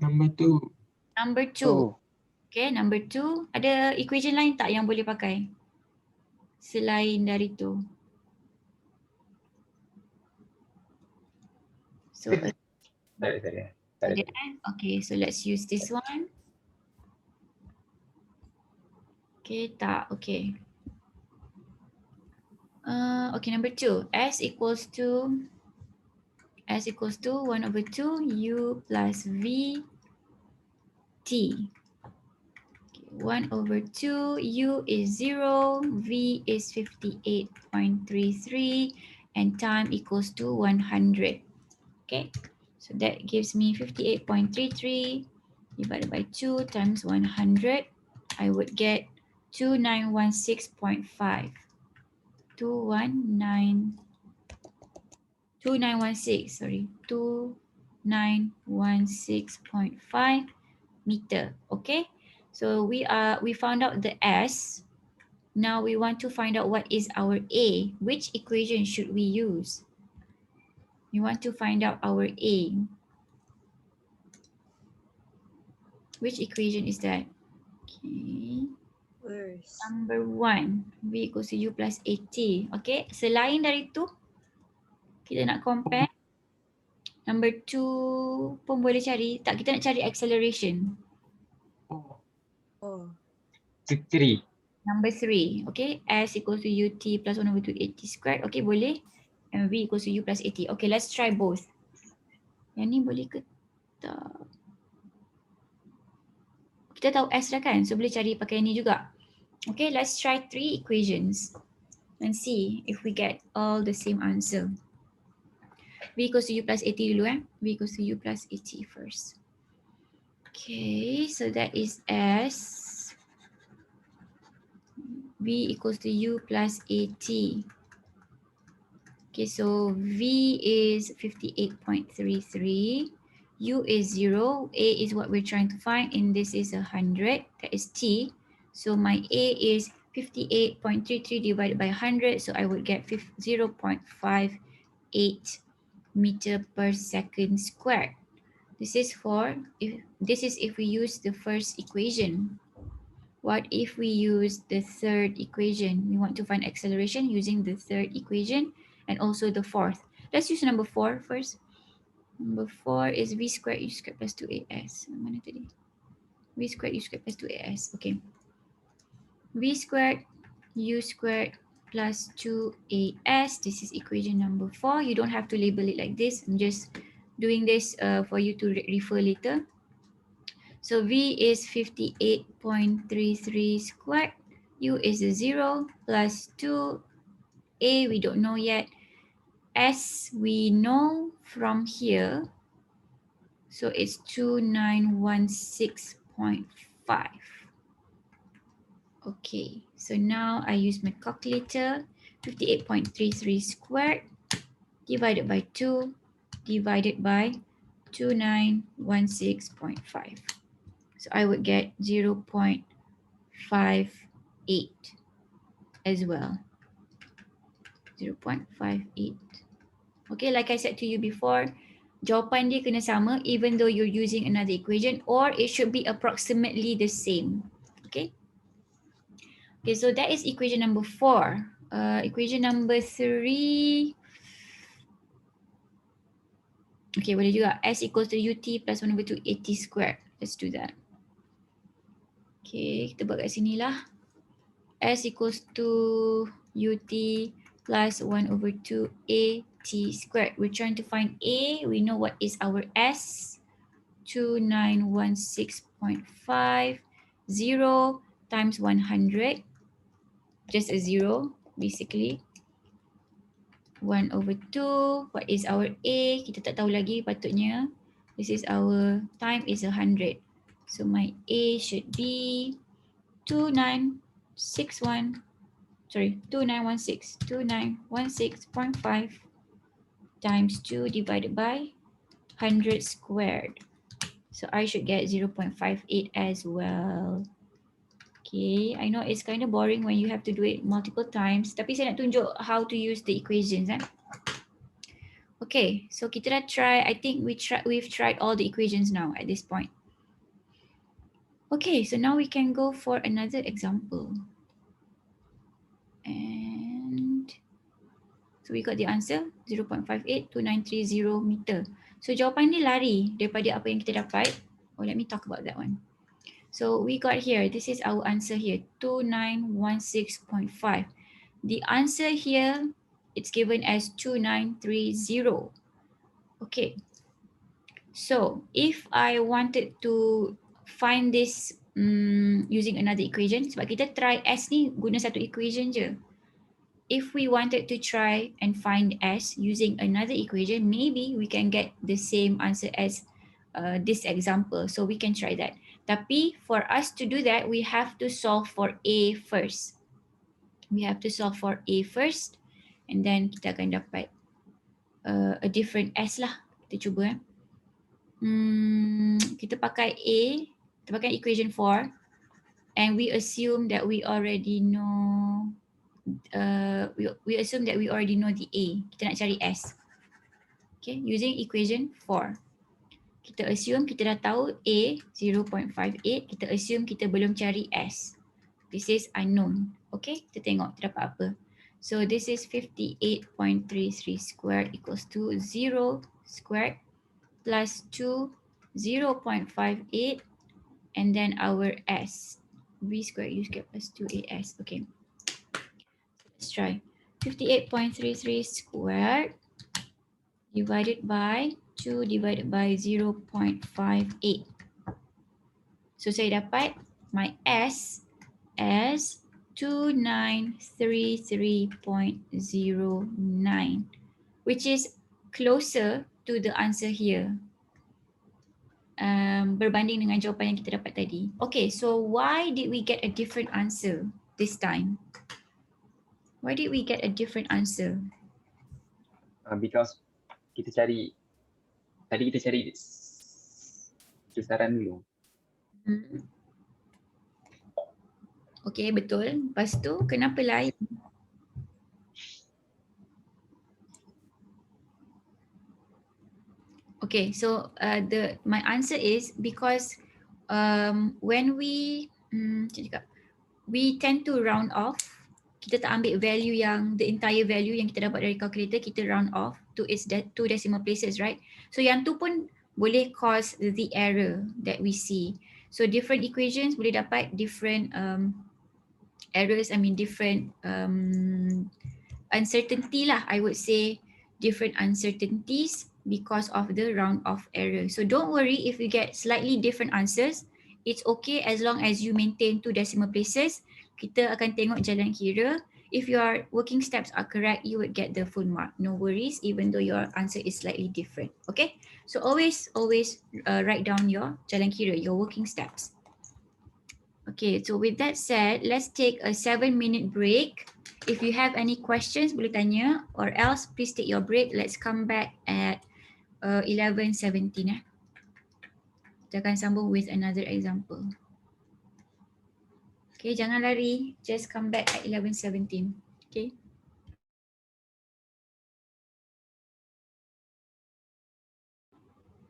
2.
Number 2. Okay, number 2. Ada equation lain tak yang boleh pakai? Selain dari tu. So,
Tak ada.
ada. Okay, so let's use this one. Okay, tak. Okay. Okay, number 2. S equals to 1 over 2 U plus V T. 1 over 2, U is 0, V is 58.33, and time equals to 100. Okay, so that gives me 58.33 divided by 2 times 100. I would get 2916.5. 2916.5 meter. Okay, so we found out the S. Now we want to find out what is our A. Which equation should we use? We want to find out our A. Which equation is that? Okay. Number 1. V equals to U plus AT. Okay. Selain dari tu, kita nak compare. Number 2 pun boleh cari. Tak, kita nak cari acceleration.
3.
Number 3. Okay. S equals to UT plus 1 over 2 AT squared. Okay, boleh. And V equals to U plus AT. Okay, let's try both. Yang ni boleh ke tak? Kita tahu S dah kan? So boleh cari pakai ni juga. Okay, let's try 3 equations and see if we get all the same answer. V equals to U plus AT dulu V equals to U plus AT first. Okay, so that is S. V equals to U plus AT. Okay, so V is 58.33. U is 0. A is what we're trying to find, and this is 100. That is T. So my A is 58.33 divided by 100. So I would get 0.58 meter per second squared. This is if we use the first equation. What if we use the third equation? We want to find acceleration using the third equation and also the fourth. Let's use number 4 first. Number 4 is V squared U squared plus 2AS. Mana tadi? V squared U squared plus 2AS. Okay. V squared U squared plus 2AS. This is equation number 4. You don't have to label it like this. I'm just doing this for you to refer later. So V is 58.33 squared. U is 0 plus 2. A we don't know yet. S we know from here. So it's 2916.5. Okay, so now I use my calculator. 58.33 squared divided by 2 divided by 2916.5. So I would get 0.58 as well. 0.58. Okay, like I said to you before, jawapan dia kena sama even though you're using another equation, or it should be approximately the same. Okay. Okay, so that is equation number 4. Equation number 3. Okay, boleh juga. S equals to UT plus 1 over 2 AT squared. Let's do that. Okay, kita buat kat sini lah. S equals to UT plus 1 over 2 AT squared. We're trying to find A. We know what is our S. 2916.5. 0 times 100. Just a 0, basically. 1 over 2. What is our A? Kita tak tahu lagi patutnya. This is our time is 100. So my A should be 2916. Sorry, 2916.5 times 2 divided by 100 squared. So I should get 0.58 as well. Okay, I know it's kind of boring when you have to do it multiple times. Tapi saya nak tunjuk how to use the equations. Okay, so kita dah try. I think we've tried all the equations now at this point. Okay, so now we can go for another example. And so we got the answer 0.582930 meter. So jawapan ni lari daripada apa yang kita dapat. Oh, let me talk about that one. So we got here, this is our answer here, 2916.5. The answer here, it's given as 2930. Okay. So if I wanted to find this using another equation, sebab kita try S ni guna satu equation je. If we wanted to try and find S using another equation, maybe we can get the same answer as this example. So we can try that. Tapi for us to do that, we have to solve for A first. We have to solve for A first, and then kita akan dapat a different S lah. Kita cuba. Kita pakai A, kita pakai equation 4, and we assume that we already know. We assume that we already know the A. Kita nak cari S. Okay, using equation 4. Kita assume kita dah tahu A 0.58. Kita assume kita belum cari S. This is unknown. Okay, kita tengok kita dapat apa. So this is 58.33 squared equals to 0 squared plus 2, 0.58, and then our S. V squared U squared plus 2AS. Okay. Let's try. 58.33 squared divided by 2 divided by 0.58. So saya dapat my S as 2933.09, which is closer to the answer here. Berbanding dengan jawapan yang kita dapat tadi. Okay, so why did we get a different answer this time? Why did we get a different answer?
Because kita cari kisaran dulu.
Okay, betul. Lepas tu kenapa lain? Okay, so my answer is because when we tend to round off. Kita tak ambil value yang the entire value yang kita dapat dari calculator, kita round off to its two decimal places, right? So yang tu pun boleh cause the error that we see. So different equations boleh dapat different errors, different uncertainty lah, I would say different uncertainties because of the round off error. So don't worry if you get slightly different answers. It's okay as long as you maintain two decimal places. Kita akan tengok jalan kira. If your working steps are correct, you would get the full mark. No worries, even though your answer is slightly different. Okay, so always write down your jalan kira, your working steps. Okay, so with that said, let's take a 7-minute break. If you have any questions, boleh tanya, or else please take your break. Let's come back at 11:17. Kita akan sambung with another example. Okay, jangan lari. Just come back at 11:17. Okay.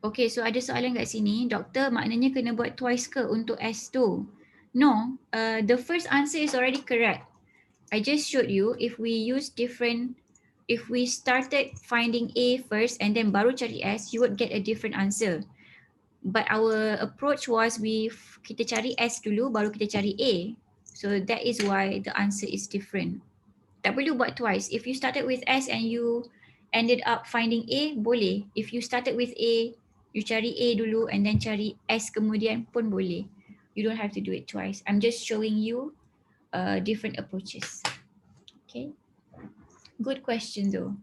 Okay, so ada soalan kat sini. Doktor, maknanya kena buat twice ke untuk S2? No, the first answer is already correct. I just showed you if we started finding A first and then baru cari S, you would get a different answer. But our approach was kita cari S dulu baru kita cari A. So that is why the answer is different. Tak perlu buat twice. If you started with S and you ended up finding A, boleh. If you started with A, you cari A dulu and then cari S kemudian pun boleh. You don't have to do it twice. I'm just showing you different approaches. Okay. Good question though.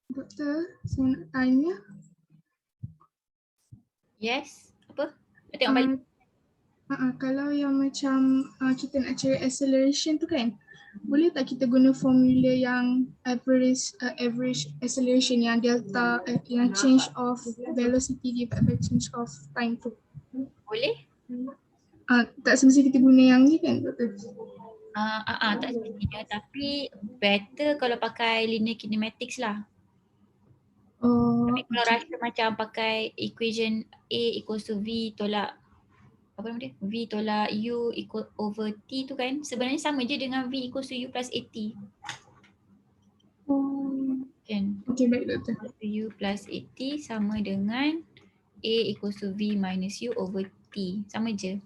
Doktor, saya nak tanya.
Yes. Apa? Tengok balik.
Kalau yang macam kita nak cari acceleration tu kan, boleh tak kita guna formula yang average acceleration yang delta yang change of velocity divided by change of time tu?
Boleh?
Tak semestinya kita guna yang ni kan, Doktor?
Tak semestinya, tapi better kalau pakai linear kinematics lah. Tapi kalau rasa macam pakai equation A equals to V tolak apa nama dia? V tolak U equal over T tu kan sebenarnya sama je dengan V equals to U plus AT. Kan?
Okay, baik Doktor.
U plus AT sama dengan A equals to V minus U over T. Sama je.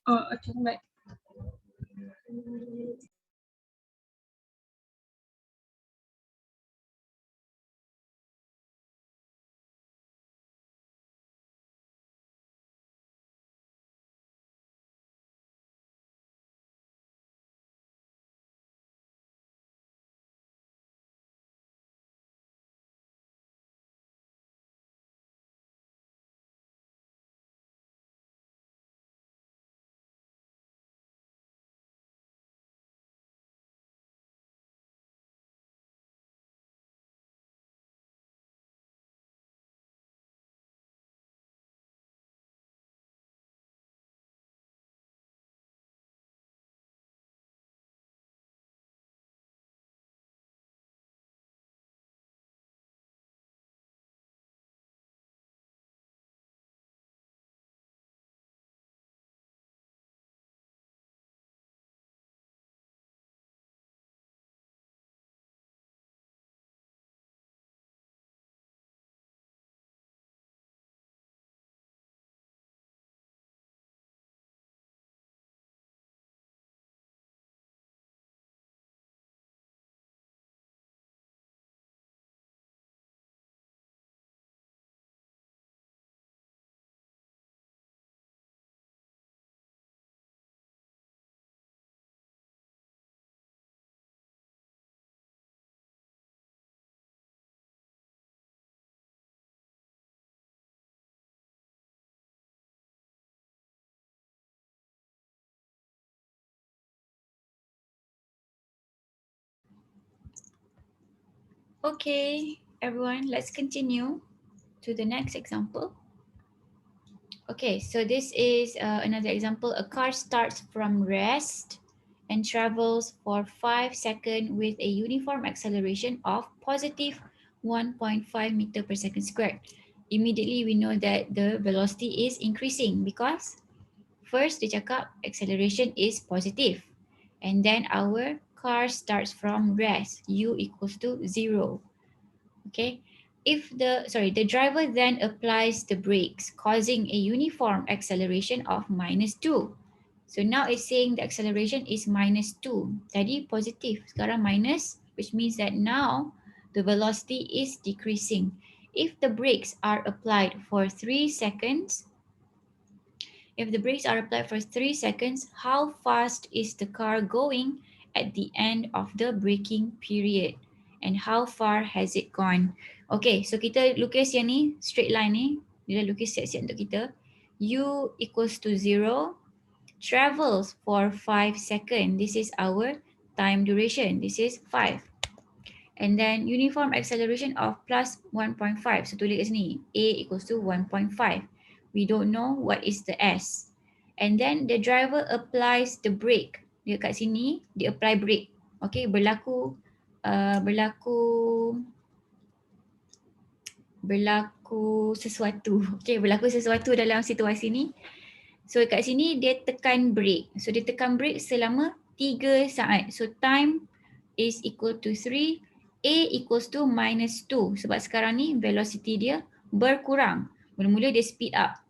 Okay, baik.
Okay, everyone, let's continue to the next example. Okay, so this is another example. A car starts from rest and travels for 5 seconds with a uniform acceleration of positive 1.5 meter per second squared. Immediately we know that the velocity is increasing because first dia cakap acceleration is positive, and then our car starts from rest, u equals to 0. Okay, if the driver then applies the brakes, causing a uniform acceleration of -2. So now it's saying the acceleration is -2. Tadi positive, sekarang minus, which means that now the velocity is decreasing. If the brakes are applied for 3 seconds, if the brakes are applied for 3 seconds, how fast is the car going at the end of the braking period? And how far has it gone? Okay, so kita lukis yang ni, straight line ni. Dia dah lukis siap-siap untuk kita. U equals to 0. Travels for 5 seconds. This is our time duration. This is 5. And then uniform acceleration of plus 1.5. So tulis kat sini, A equals to 1.5. We don't know what is the S. And then the driver applies the brake. Dia kat sini, dia apply brake. Okay, berlaku sesuatu. Okay, berlaku sesuatu dalam situasi ni. So kat sini dia tekan brake. So dia tekan brake selama 3 saat. So time is equal to 3. A equals to -2. Sebab sekarang ni velocity dia berkurang. Mula-mula dia speed up.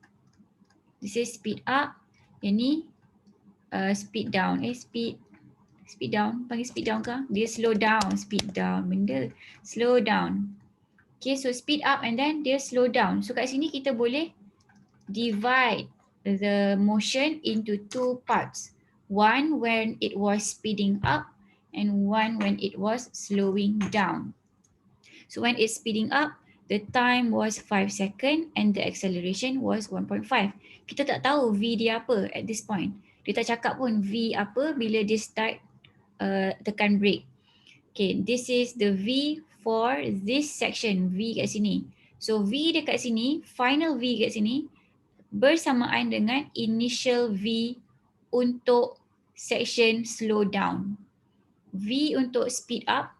This is speed up. Yang ni speed down. Speed down. Panggil speed down ke? Dia slow down. Speed down. Benda. Slow down. Okay, so speed up and then dia slow down. So kat sini kita boleh divide the motion into 2 parts. One when it was speeding up and one when it was slowing down. So when it's speeding up, the time was 5 seconds and the acceleration was 1.5. Kita tak tahu V dia apa at this point. Dia tak cakap pun V apa bila dia start tekan brake. Okay, this is the V for this section, V kat sini. So V dekat sini, final V kat sini bersamaan dengan initial V untuk section slow down. V untuk speed up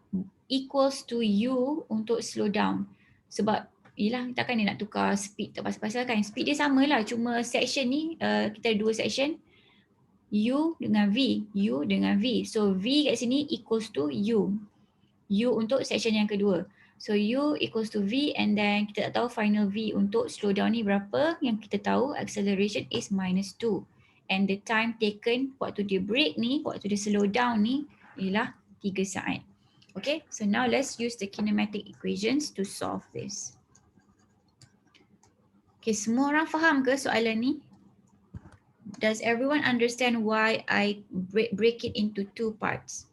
equals to U untuk slow down. Sebab yelah takkan dia nak tukar speed tak pasal-pasal kan. Speed dia sama lah, cuma section ni kita ada 2 section, U dengan V, U dengan V. So V kat sini equals to U. U untuk section yang kedua. So U equals to V and then kita tak tahu final V untuk slow down ni berapa. Yang kita tahu acceleration is -2. And the time taken waktu dia brake ni, waktu dia slow down ni ialah 3 saat. Okay, so now let's use the kinematic equations to solve this. Okay, semua orang faham ke soalan ni? Does everyone understand why I break it into 2 parts?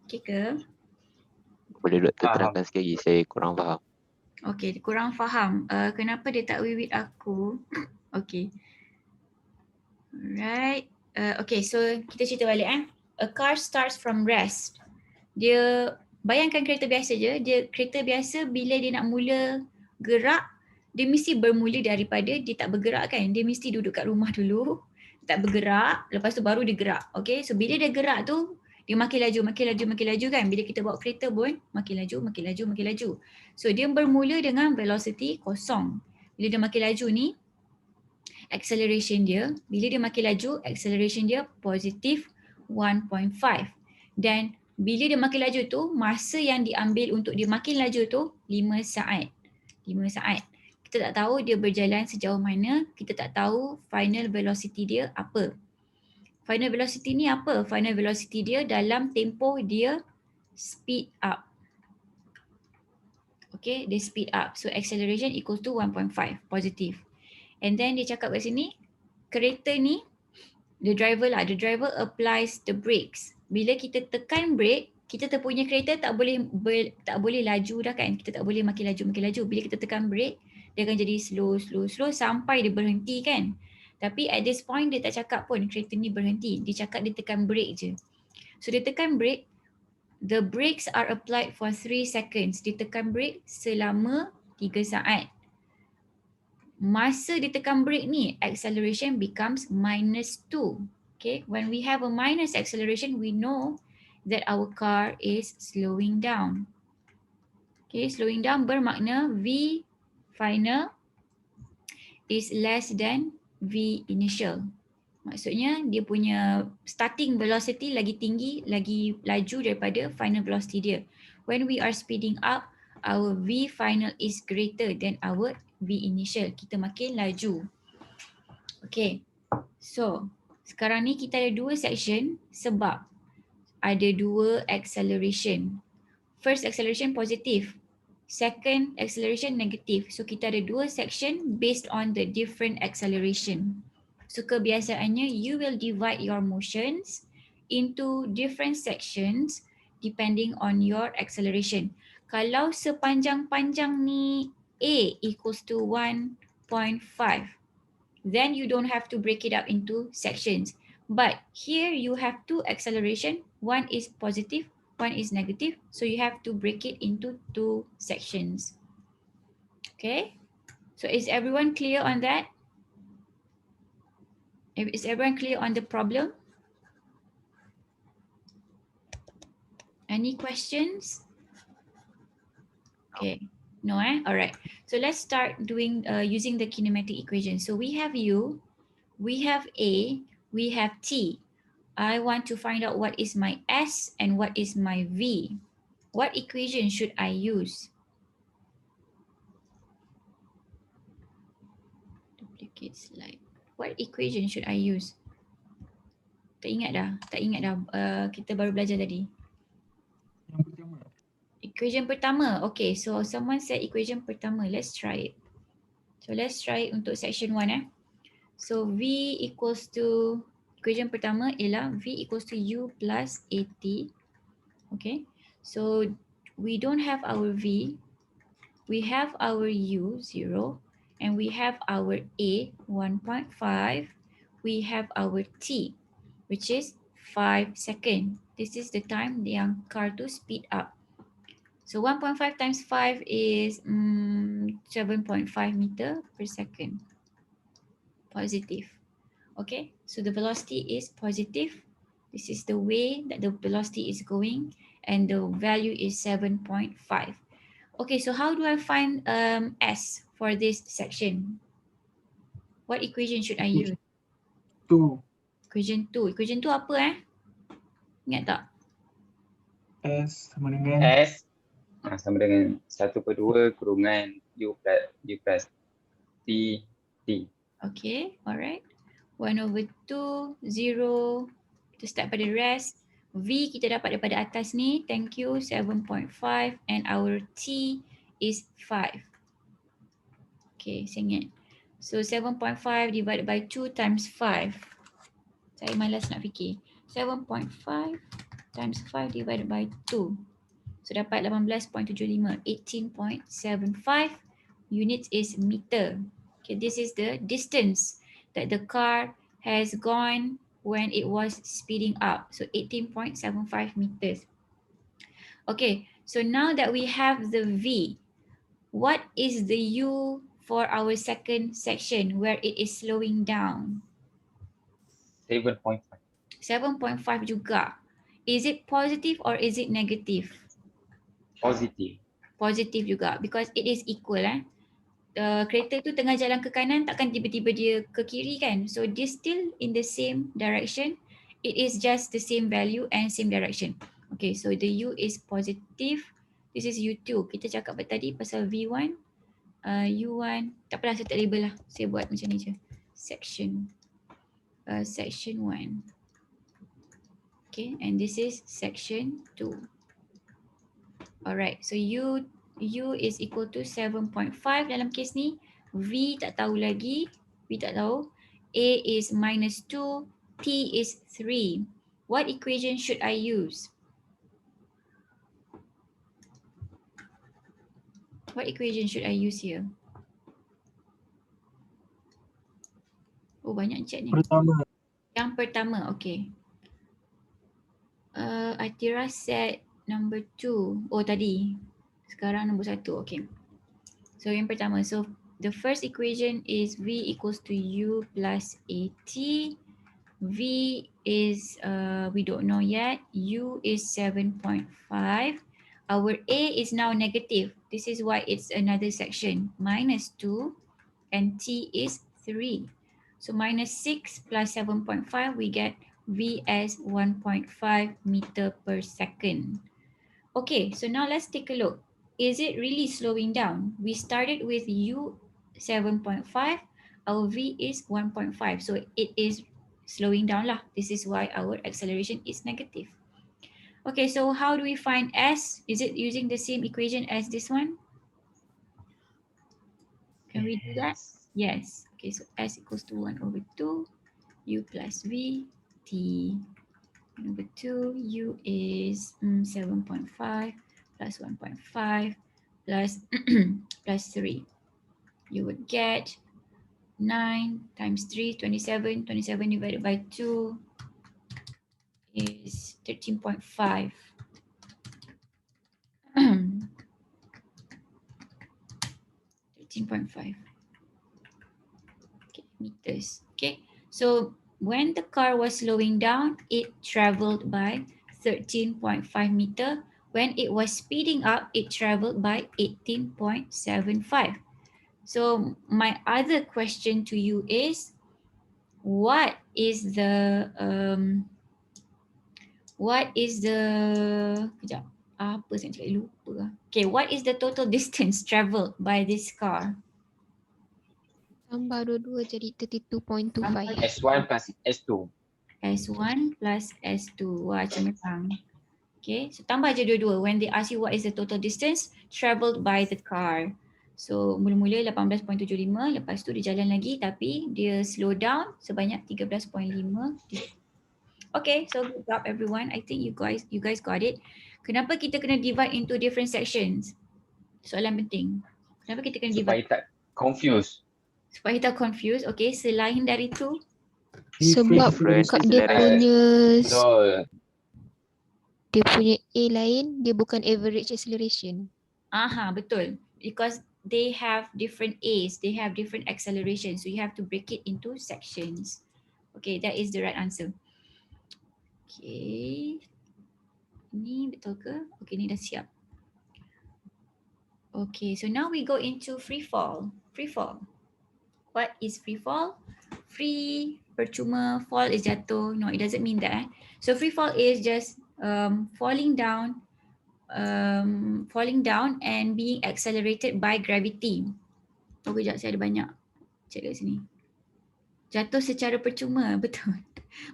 Okay ke?
Boleh doktor
Faham.
terangkan sekali lagi, saya kurang faham.
Okay, kurang faham. Kenapa dia tak wiwit aku? Okay. Alright. Okay, so kita cerita balik . A car starts from rest. Dia, bayangkan kereta biasa je. Kereta biasa bila dia nak mula gerak, dia mesti bermula daripada dia tak bergerak kan. Dia mesti duduk kat rumah dulu, tak bergerak, lepas tu baru dia gerak. Okay, so bila dia gerak tu, dia makin laju kan. Bila kita bawa kereta pun, makin laju. So dia bermula dengan velocity kosong. Bila dia makin laju ni, acceleration dia, bila dia makin laju, acceleration dia positif 1.5. Dan bila dia makin laju tu, masa yang diambil untuk dia makin laju tu 5 saat. 5 saat. Kita tak tahu dia berjalan sejauh mana, kita tak tahu final velocity dia apa. Final velocity ni apa? Final velocity dia dalam tempoh dia speed up. Okay, dia speed up. So acceleration equals to 1.5, positive. And then dia cakap kat sini, kereta ni, the driver applies the brakes. Bila kita tekan brake, kita terpunya kereta tak boleh laju dah kan. Kita tak boleh makin laju. Bila kita tekan brake, dia akan jadi slow sampai dia berhenti kan. Tapi at this point dia tak cakap pun kereta ni berhenti. Dia cakap dia tekan brake je. So dia tekan brake, The brakes are applied for 3 seconds. Ditekan brake selama 3 saat. Masa ditekan brake ni, acceleration becomes -2. Okay, when we have a minus acceleration, we know that our car is slowing down. Okay, slowing down bermakna V final is less than V initial. Maksudnya dia punya starting velocity lagi tinggi, lagi laju daripada final velocity dia. When we are speeding up, our V final is greater than our V initial. Kita makin laju. Okay, so sekarang ni kita ada 2 section sebab ada 2 acceleration. First acceleration positive, second acceleration negative. So kita ada 2 section based on the different acceleration. So kebiasaannya you will divide your motions into different sections depending on your acceleration. Kalau sepanjang-panjang ni A equals to 1.5, then you don't have to break it up into sections. But here you have 2 acceleration, one is positive, one is negative, so you have to break it into 2 sections. Okay, so is everyone clear on that? Is everyone clear on the problem? Any questions? Okay, no all right. So let's start doing using the kinematic equation. So we have U, we have A, we have T. I want to find out what is my S and what is my V. What equation should I use? Duplicate slide. What equation should I use? Tak ingat dah. Kita baru belajar tadi.
Yang pertama.
Equation pertama. Okay, so someone said equation pertama. Let's try it. So let's try it untuk section 1 So V equals to, equation pertama ialah V equals to U plus AT. Okay, so we don't have our V, we have our U 0, and we have our A 1.5, we have our T which is 5 seconds. This is the time yang car to speed up. So 1.5 times 5 is 7.5 meter per second. Positive. Okay, so the velocity is positive. This is the way that the velocity is going and the value is 7.5. Okay, so how do I find S for this section? What equation should I use?
2.
Equation 2. Equation 2 apa Ingat tak?
S sama dengan
S sama dengan 1/2 kurungan U plus T.
Okay, alright. 1/2, 0. Kita start pada rest. V kita dapat daripada atas ni. Thank you, 7.5. And our T is 5. Okay, saya ingat. So 7.5 divided by 2 times 5. Saya malas nak fikir. 7.5 times 5 divided by 2. So dapat 18.75. 18.75 units is meter. Okay, this is the distance that the car has gone when it was speeding up. So 18.75 meters. Okay, so now that we have the V, what is the U for our second section where it is slowing down?
7.5.
7.5 juga. Is it positive or is it negative?
Positive.
Positive juga because it is equal kereta tu tengah jalan ke kanan, takkan tiba-tiba dia ke kiri kan. So dia still in the same direction. It is just the same value and same direction. Okay, so the U is positive. This is U2. Kita cakap tadi pasal V1. U1. Tak apalah, saya tak label lah. Saya buat macam ni je. Section 1. Okay, and this is section 2. Alright, so U is equal to 7.5 dalam kes ni. V tak tahu lagi. V tak tahu. A is -2. T is 3. What equation should I use? What equation should I use here? Oh, banyak chat ni.
pertama.
Yang pertama, okay. Atira said number 2. Oh tadi. Sekarang nombor 1. Okay. So yang pertama. So the first equation is V equals to U plus AT. V is, we don't know yet. U is 7.5. Our A is now negative. This is why it's another section. Minus 2 and T is 3. So minus 6 plus 7.5, we get V as 1.5 meter per second. Okay, so now let's take a look. Is it really slowing down? We started with U 7.5. Our V is 1.5. So it is slowing down lah. This is why our acceleration is negative. Okay, so how do we find S? Is it using the same equation as this one? Can we do that? Yes. Okay, so S equals to 1 over 2 U plus V T. Number 2, U is 7.5 plus 1.5 plus plus 3. You would get 9 times 3, 27. 27 divided by 2 is 13.5. 13.5 meters. Okay, so when the car was slowing down, it traveled by 13.5 meter. When it was speeding up, it traveled by 18.75. So my other question to you is, what is the kejap, apa saya cakap lupa. Okay, what is the total distance traveled by this car?
Tambah dua-dua jadi 32.25.
S1 plus S2.
S1 plus S2. Wah, cemerlang. Okay, so tambah je dua-dua. When they ask you what is the total distance traveled by the car. So mula-mula 18.75, lepas tu dia jalan lagi tapi dia slow down sebanyak 13.5. Okay, so good job everyone. I think you guys got it. Kenapa kita kena divide into different sections? Soalan penting. Kenapa kita kena
Supaya
divide?
tak confuse.
Supaya tak confuse. Okay, selain dari tu,
Sebab
Different
kat dia
acceleration.
punya
Betul.
dia punya A lain, dia bukan average acceleration.
aha, betul. Because they have different A's, they have different accelerations. So you have to break it into sections. Okay, that is the right answer. Okay. Ini betul ke? Okay, ni dah siap. Okay, so now we go into free fall. Free fall. What is free fall? Free, percuma, fall is jatuh. No, it doesn't mean that. So free fall is just falling down and being accelerated by gravity. Oh, kejap, saya ada banyak. Cek kat sini. Jatuh secara percuma, betul.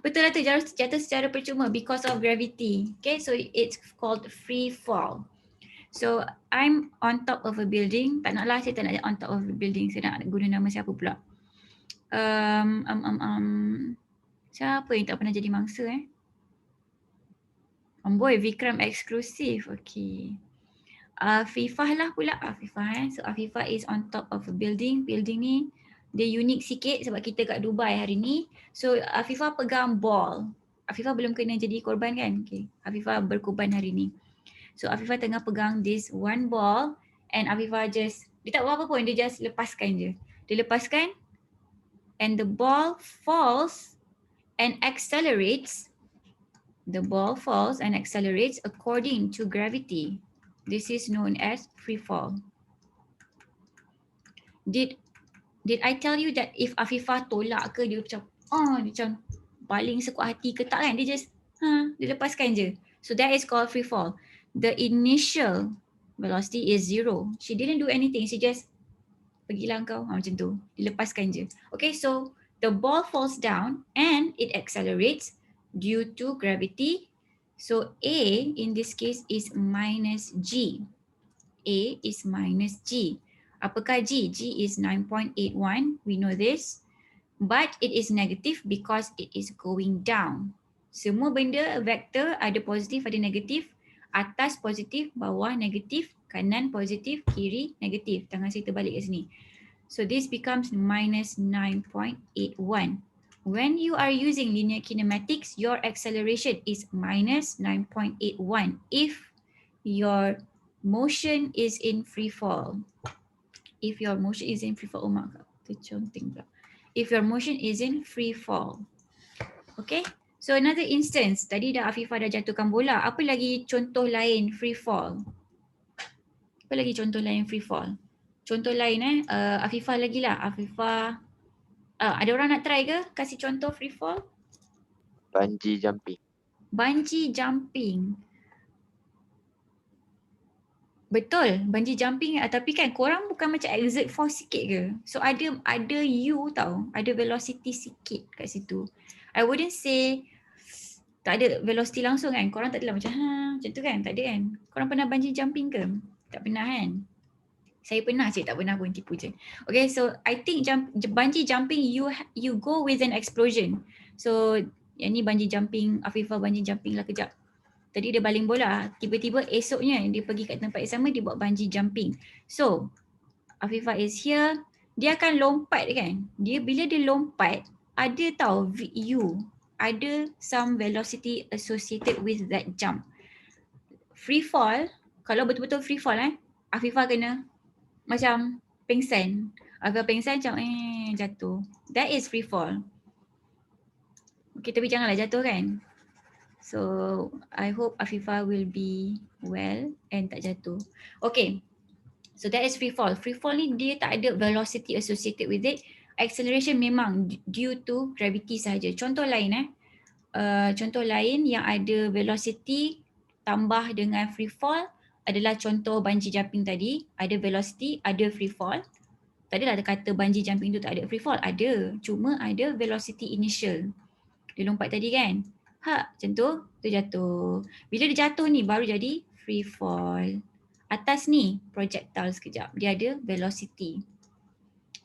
Betul lah tu, jatuh secara percuma because of gravity. Okay, so it's called free fall. So I'm on top of a building. Tak naklah, saya tak nak on top of a building. Saya nak guna nama siapa pula. Siapa yang tak pernah jadi mangsa Boy, Vikram eksklusif. Okay. Afifah lah pula. Afifah So Afifah is on top of a building. Building ni dia unik sikit sebab kita kat Dubai hari ni. So Afifah pegang ball. Afifah belum kena jadi korban kan? Okay. Afifah berkorban hari ni. So Afifah tengah pegang this one ball and Afifah just, dia tak buat apa pun, dia just lepaskan je. Dia lepaskan and the ball falls and accelerates. The ball falls and accelerates according to gravity. This is known as free fall. Did I tell you that if Afifah tolak ke dia macam baling sekuat hati ke tak kan, dia just dia lepaskan je. So that is called free fall. The initial velocity is 0. She didn't do anything. She just pergilah kau macam tu. Dilepaskan je. Okay, so the ball falls down and it accelerates due to gravity. So A in this case is minus G. A is minus G. Apakah G? G is 9.81. We know this. But it is negative because it is going down. Semua benda vektor ada positif, ada negatif. Atas positif, bawah negatif, kanan positif, kiri negatif. Tangan saya terbalik kat sini. So this becomes minus 9.81. When you are using linear kinematics, your acceleration is minus 9.81 if your motion is in free fall. If your motion is in free fall, oh mak, terconteng pula. If your motion is in free fall. Okay, so another instance, tadi dah Afifah dah jatuhkan bola. Apa lagi contoh lain free fall? Apa lagi contoh lain free fall? Contoh lain Afifah lagi lah. Afifah, ada orang nak try ke? Kasih contoh free fall.
Bungee jumping.
Bungee jumping. Betul, bungee jumping, tapi kan korang bukan macam exert force sikit ke? So ada you tau, ada velocity sikit kat situ. I wouldn't say tak ada velocity langsung kan. Korang tak adalah macam tu kan, tak ada kan. Korang pernah bungee jumping ke? Tak pernah kan? Saya pernah, cik tak pernah pun, tipu je. Okay, so I think bungee jumping you go with an explosion. So yang ni bungee jumping, Afifah bungee jumping lah kejap. Tadi dia baling bola, tiba-tiba esoknya dia pergi kat tempat yang sama, dia buat bungee jumping. So, Afifah is here, dia akan lompat kan. Bila dia lompat, ada tau ada some velocity associated with that jump. Free fall, kalau betul-betul free fall Afifah kena macam pengsan. Afifah pengsan macam jatuh. That is free fall. Okay, tapi janganlah jatuh kan. So I hope Afifah will be well and tak jatuh. Okay, so that is free fall. Free fall ni dia tak ada velocity associated with it. Acceleration memang due to gravity sahaja. Contoh lain contoh lain yang ada velocity tambah dengan free fall adalah contoh bungee jumping tadi. Ada velocity, ada free fall. Tak adalah kata bungee jumping tu tak ada free fall. Ada, cuma ada velocity initial. Dia lompat tadi kan. Macam tu jatuh. Bila dia jatuh ni baru jadi free fall. Atas ni projectile sekejap. Dia ada velocity.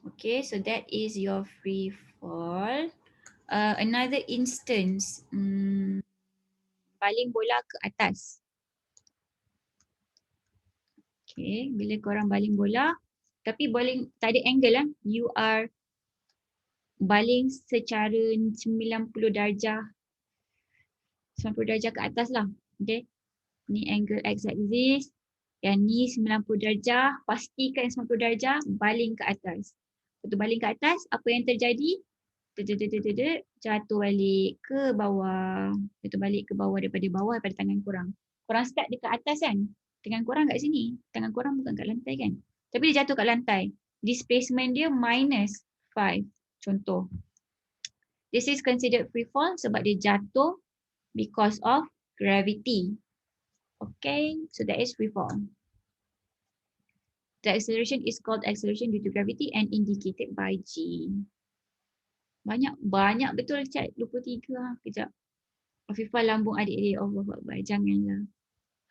Okay, so that is your free fall. Another instance, baling bola ke atas. Okay, bila korang baling bola, tapi baling tak ada angle lah. You are baling secara 90 darjah ke atas lah. Okay. Ni angle x-axis. Yang ni 90 darjah. Pastikan 90 darjah baling ke atas. Lepas baling ke atas, apa yang terjadi? Jatuh balik ke bawah. Jatuh balik ke bawah daripada tangan korang. Korang start dekat atas kan? Tangan korang kat sini. Tangan korang bukan kat lantai kan? Tapi dia jatuh kat lantai. Displacement dia minus 5. Contoh. This is considered free fall sebab dia jatuh because of gravity. Okay, so that is free fall. The acceleration is called acceleration due to gravity and indicated by G. Banyak betul chat 23 kejap. Afifah lambung adik-adik, Allah Akbar, janganlah.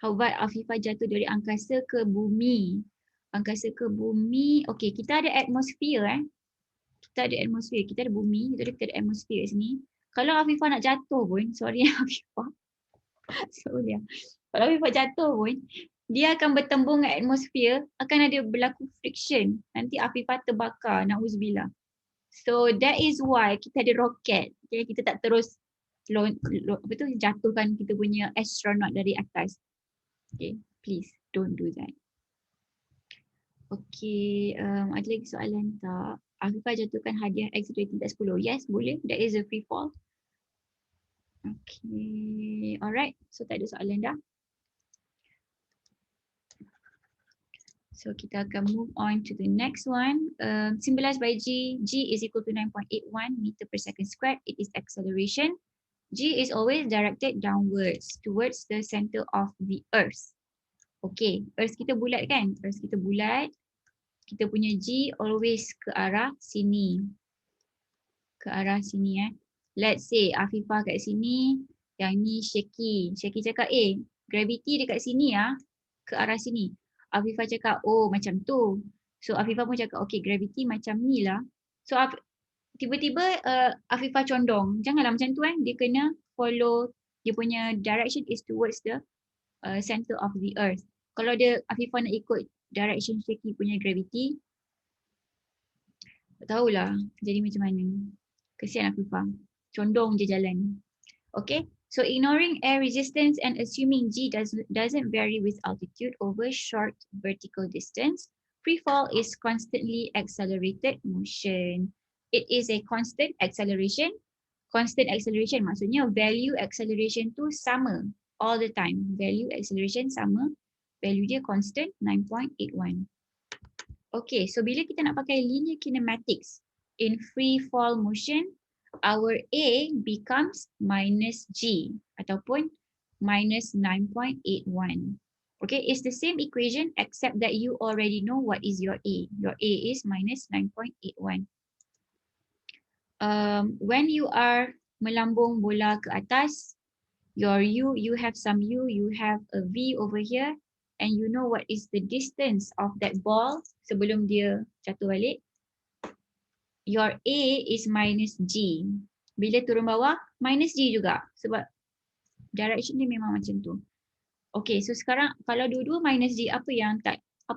How about Afifah jatuh dari angkasa ke bumi? Angkasa ke bumi, okay, kita ada atmosphere Kita ada atmosphere, kita ada bumi, kita ada atmosphere kat sini. Kalau Afifah nak jatuh pun, sorry Afifah. Sorry. Kalau Afifah jatuh pun, dia akan bertembung dengan atmosphere, akan ada berlaku friction. Nanti Afifah terbakar, na'udzubillah. So that is why kita ada roket. Okay, kita tak terus jatuhkan kita punya astronaut dari atas. Okay, please don't do that. Okay, ada lagi soalan tak? Afifah jatuhkan hadiah X rating tak 10. Yes, boleh. That is a free fall. Okay, alright. So tak ada soalan dah. So kita akan move on to the next one. Symbolized by G. G is equal to 9.81 meter per second squared. It is acceleration. G is always directed downwards towards the center of the earth. Okay, earth kita bulat kan? Earth kita bulat. Kita punya G always ke arah sini. Ke arah sini Let's say Afifah kat sini, yang ni Syeki. Syeki cakap gravity dekat sini ke arah sini. Afifah cakap macam tu. So Afifah pun cakap okay, gravity macam ni lah. So tiba-tiba Afifah condong. Janganlah macam tu dia kena follow, dia punya direction is towards the center of the earth. Kalau Afifah nak ikut direction Syeki punya gravity, tak tahulah jadi macam mana. Kesian Afifah. Condong je jalan. Okay. So ignoring air resistance and assuming g doesn't vary with altitude over short vertical distance, free fall is constantly accelerated motion. It is a constant acceleration. Constant acceleration maksudnya value acceleration tu sama all the time. Value acceleration sama, value dia constant 9.81. Okay, so bila kita nak pakai linear kinematics in free fall motion, our A becomes minus G ataupun minus 9.81. Okay, it's the same equation except that you already know what is your A. Your A is minus 9.81. When you are melambung bola ke atas, your U, you have some U, you have a V over here, and you know what is the distance of that ball sebelum dia jatuh balik. Your A is minus G. Bila turun bawah, minus G juga. Sebab direction dia memang macam tu. Okay, so sekarang kalau dua-dua minus G, apa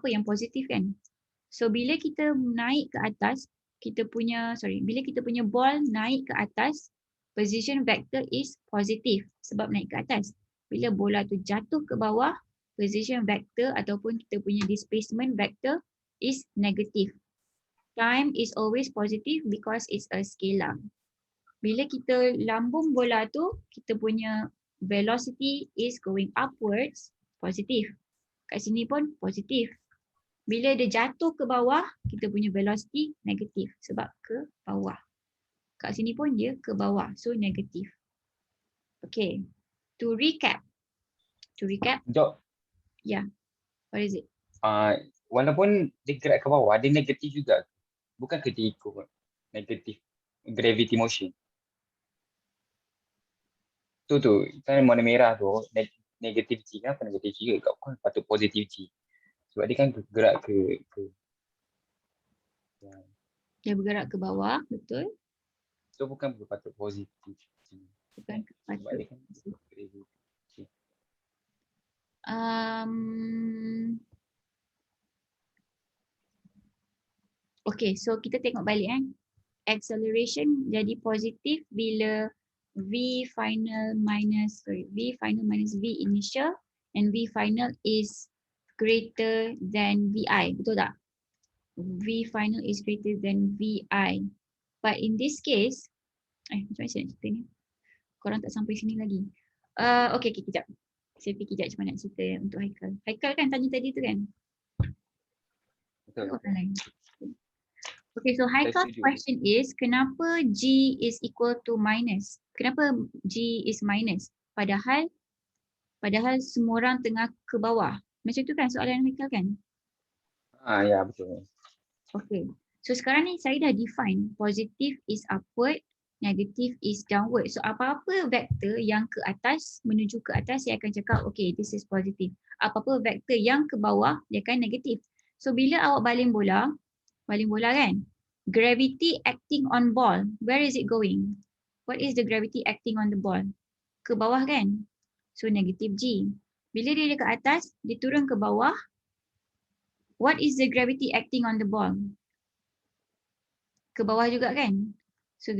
yang positif kan? So bila kita naik ke atas, bila kita punya ball naik ke atas, position vector is positif sebab naik ke atas. Bila bola tu jatuh ke bawah, position vector ataupun kita punya displacement vector is negative. Time is always positive because it's a scalar. Bila kita lambung bola tu, kita punya velocity is going upwards, positif. Kat sini pun positif. Bila dia jatuh ke bawah, kita punya velocity negatif sebab ke bawah. Kat sini pun dia ke bawah, so negatif. Okay, to recap.
Jom.
Yeah, what is it?
Walaupun dia gerak ke bawah, dia negatif juga. Bukan kerja ikut negatif gravity motion. Tu kan warna merah tu negatif G, kenapa negatif G ke? Kau patut positif G. Sebab dia kan gerak ke
Dia bergerak ke bawah, betul?
so bukan patut positif G.
Bukan
Sebab
patut.
dia kan gravity.
Okay, so kita tengok balik acceleration jadi positif bila V final minus V initial and V final is greater than VI, betul tak? V final is greater than VI. But in this case, macam mana saya nak cerita ni? Korang tak sampai sini lagi. Okay, kejap. Saya fikir kejap macam mana nak cerita untuk Haikal. Haikal kan tanya tadi tu kan?
Betul.
Orang lain. Okay, so Haikal's question is, kenapa G is equal to minus? Kenapa G is minus? Padahal semua orang tengah ke bawah. Macam tu kan soalan Haikal kan?
Ya, betul.
Okay, so sekarang ni saya dah define positive is upward, negative is downward. So apa-apa vektor yang ke atas menuju ke atas, saya akan cakap okay, this is positive. Apa-apa vektor yang ke bawah, dia akan negatif. So bila awak baling bola kan, gravity acting on ball, where is it going? What is the gravity acting on the ball? Ke bawah kan? So negative G. Bila dia dekat atas, dia turun ke bawah, what is the gravity acting on the ball? Ke bawah juga kan? So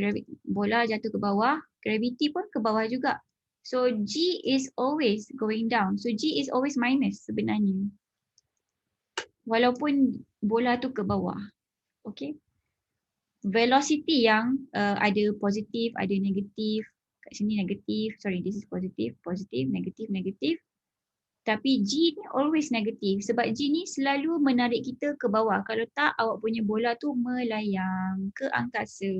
bola jatuh ke bawah, gravity pun ke bawah juga. So G is always going down. So G is always minus sebenarnya. Walaupun bola tu ke bawah. Okay. Velocity yang ada positif, ada negatif. Kat sini negatif, sorry, this is positif, negatif, negatif. Tapi G ni always negatif sebab G ni selalu menarik kita ke bawah. Kalau tak, awak punya bola tu melayang ke angkasa.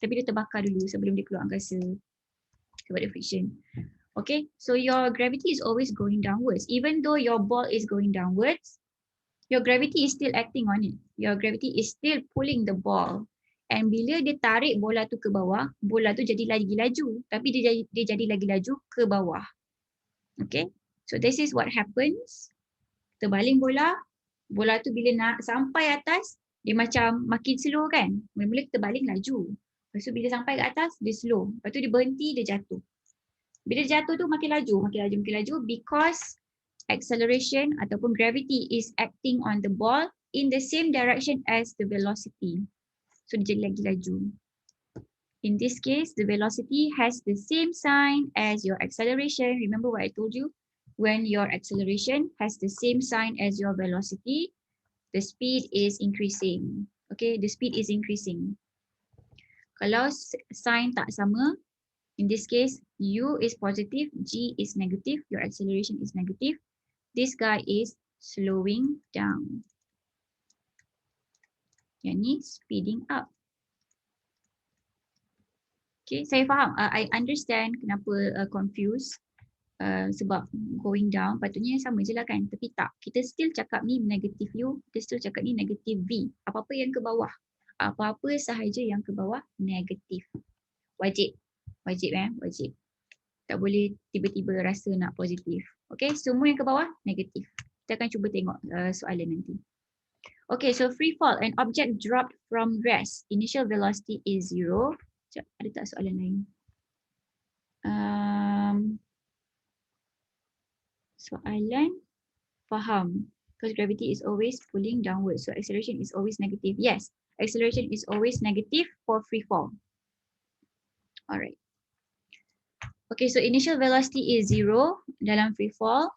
Tapi dia terbakar dulu sebelum dia keluar angkasa sebab dia friction. Okay, so your gravity is always going downwards. Even though your ball is going downwards, your gravity is still acting on it. Your gravity is still pulling the ball. And bila dia tarik bola tu ke bawah, bola tu jadi lagi laju. Tapi dia jadi lagi laju ke bawah. Okay, so this is what happens. Kita baling bola tu bila nak sampai atas, dia macam makin slow kan. Mula-mula kita baling laju. Lepas tu bila sampai ke atas, dia slow. Lepas tu dia berhenti, dia jatuh. Bila dia jatuh tu makin laju because acceleration ataupun gravity is acting on the ball in the same direction as the velocity. So dia jadi lagi laju. In this case, the velocity has the same sign as your acceleration. Remember what I told you? When your acceleration has the same sign as your velocity, the speed is increasing. Okay, the speed is increasing. Kalau sign tak sama, in this case, U is positive, G is negative, your acceleration is negative. This guy is slowing down. Yang ni speeding up. Okay, saya faham. I understand kenapa confused. Sebab going down patutnya sama je lah kan, tapi tak, kita still cakap ni negative U, kita still cakap ni negative V. Apa-apa yang ke bawah, apa-apa sahaja yang ke bawah negatif. Wajib, wajib tak boleh tiba-tiba rasa nak positif. Okay, semua yang ke bawah negatif. Kita akan cuba tengok soalan nanti. Okay, so free fall, an object dropped from rest, initial velocity is 0. Sekejap, ada tak soalan lain? Soalan faham, because gravity is always pulling downwards, so acceleration is always negative. Yes, acceleration is always negative for free fall. Alright. Okay, so initial velocity is 0 dalam free fall,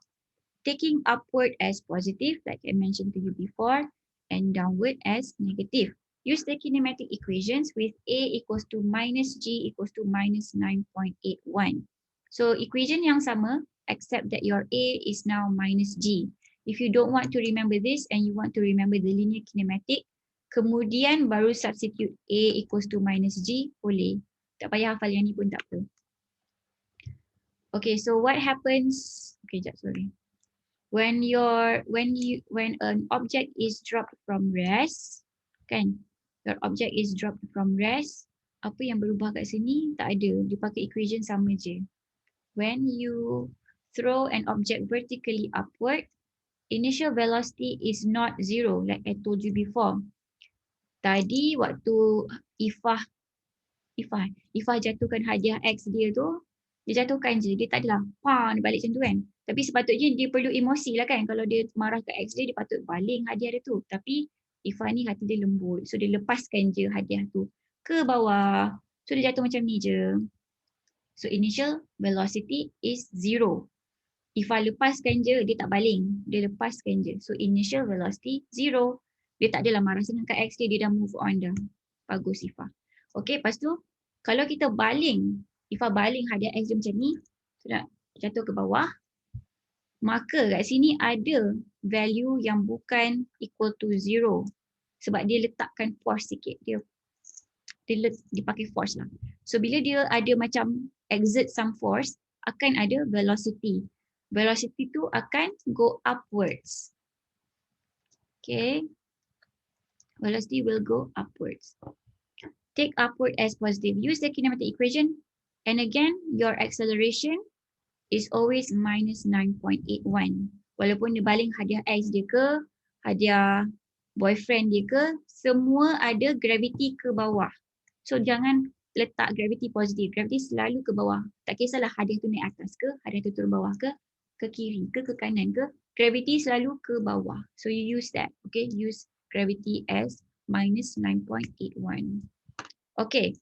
taking upward as positive, like I mentioned to you before, and downward as negative. Use the kinematic equations with A equals to minus G equals to minus 9.81. So equation yang sama, except that your A is now minus G. If you don't want to remember this and you want to remember the linear kinematic, kemudian baru substitute A equals to minus G, boleh. Tak payah hafal yang ni pun tak apa. Okay, so what happens? Okay, sorry. When an object is dropped from rest, kan? Your object is dropped from rest. Apa yang berubah kat sini? Tak ada. Dia pakai equation sama je. When you throw an object vertically upward, initial velocity is not 0, like I told you before. Tadi waktu Ifah jatuhkan hadiah X dia tu, dia jatuhkan je, dia tak adalah dia balik macam tu kan. Tapi sepatutnya dia perlu emosi lah kan. Kalau dia marah ke X dia, dia patut baling hadiah dia tu. Tapi Ifah ni hati dia lembut, so dia lepaskan je hadiah tu ke bawah. So dia jatuh macam ni je. So initial velocity is 0. Ifah lepaskan je, dia tak baling. Dia lepaskan je. So initial velocity 0. Dia tak adalah marah sangat kat X dia, dia dah move on dah. Bagus Ifah. Okay, lepas tu kalau kita baling, Ifah baling hadiah X dia macam ni, sudah jatuh ke bawah, maka kat sini ada value yang bukan equal to 0. Sebab dia letakkan force sikit. Dia pakai force lah. So bila dia ada macam exert some force, akan ada velocity. Velocity tu akan go upwards. Okay. Velocity will go upwards. Take upward as positive. Use the kinematic equation. And again, your acceleration is always minus 9.81. Walaupun dia baling hadiah X dia ke, hadiah boyfriend dia ke, semua ada gravity ke bawah. So jangan letak gravity positif. Gravity selalu ke bawah. Tak kisahlah hadiah tu naik atas ke, hadiah tu turun bawah ke kiri ke kanan ke, gravity selalu ke bawah. So you use that. Okay, use gravity as minus 9.81. Okay.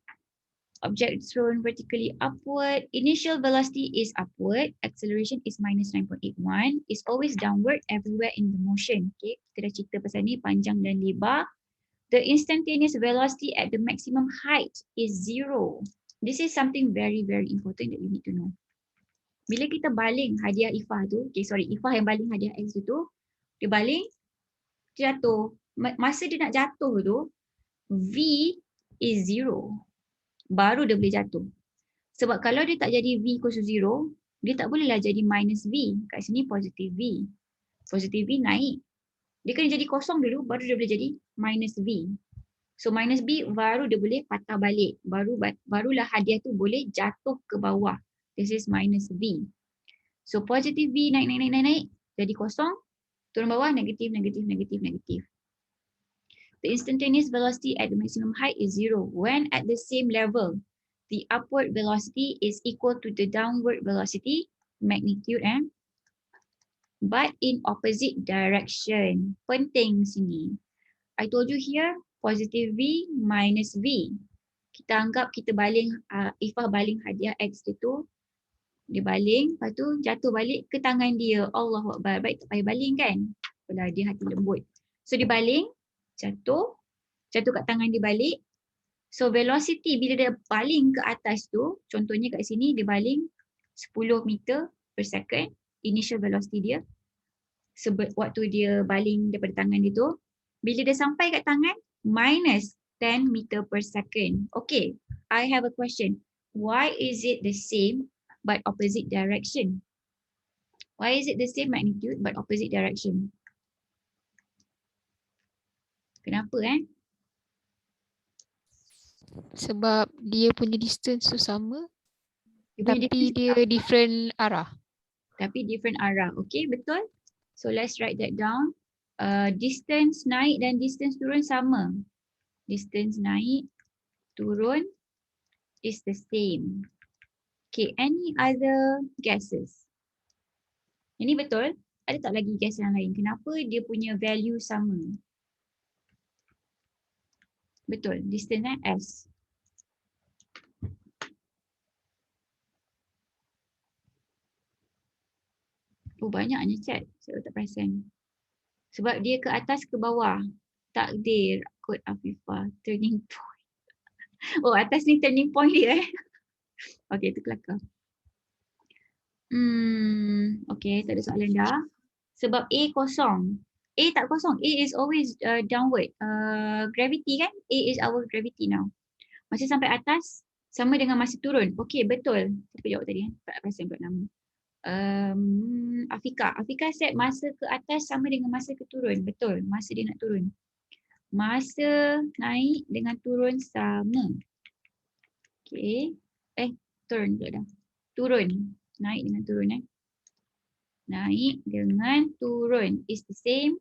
Object thrown vertically upward. Initial velocity is upward. Acceleration is minus 9.81. It's always downward everywhere in the motion. Okay, kita dah cerita pasal ni panjang dan lebar. The instantaneous velocity at the maximum height is 0. This is something very, very important that you need to know. Bila kita baling hadiah Ifah tu, Ifah yang baling hadiah X tu, dia baling, dia jatuh. Masa dia nak jatuh tu, V is 0. Baru dia boleh jatuh. Sebab kalau dia tak jadi V equals to 0, dia tak bolehlah jadi minus V. Kat sini positive V. Positive V naik. Dia kena jadi kosong dulu, baru dia boleh jadi minus V. So minus V baru dia boleh patah balik. Barulah hadiah tu boleh jatuh ke bawah. This is minus V. So positive V naik. Jadi kosong. Turun bawah, negatif. The instantaneous velocity at the maximum height is 0 when at the same level. The upward velocity is equal to the downward velocity, magnitude, but in opposite direction. Penting sini. I told you here, positive V minus V. kita anggap kita baling, Ifah baling hadiah X itu, dia baling, lepas tu jatuh balik ke tangan dia. Allahu Akbar, baik tak payah baling kan? Apalah dia hati lembut. So dia baling, jatuh kat tangan dia balik. So velocity bila dia baling ke atas tu, contohnya kat sini dia baling 10 meter per second, initial velocity dia. Waktu dia baling daripada tangan dia tu, bila dia sampai kat tangan, minus 10 meter per second. Okay, I have a question. Why is it the same but opposite direction? Why is it the same magnitude but opposite direction? Kenapa
Sebab dia punya distance tu sama
Dia punya
tapi dia different arah.
Tapi different arah. Okay, betul? So let's write that down. Distance naik dan distance turun sama. Distance naik, turun is the same. Okay, any other guesses? Ini betul? Ada tak lagi guess yang lain? Kenapa dia punya value sama? Betul, distance S. Oh, banyaknya chat. Saya tak perasan. Sebab dia ke atas ke bawah. Takdir, kod Afifah, turning point. Oh, atas ni turning point dia Okay, itu kelakar. Okay, tak ada soalan dah. Sebab A kosong. A tak kosong. A is always downward. Gravity kan? A is our gravity now. Masa sampai atas, sama dengan masa turun. Okay, betul. Siapa jawab tadi? Tak perasan buat nama. Afika. Afika set masa ke atas sama dengan masa ke turun. Betul, masa dia nak turun. Masa naik dengan turun sama. Okay. Turun pula dah. Turun. Naik dengan turun Naik dengan turun is the same.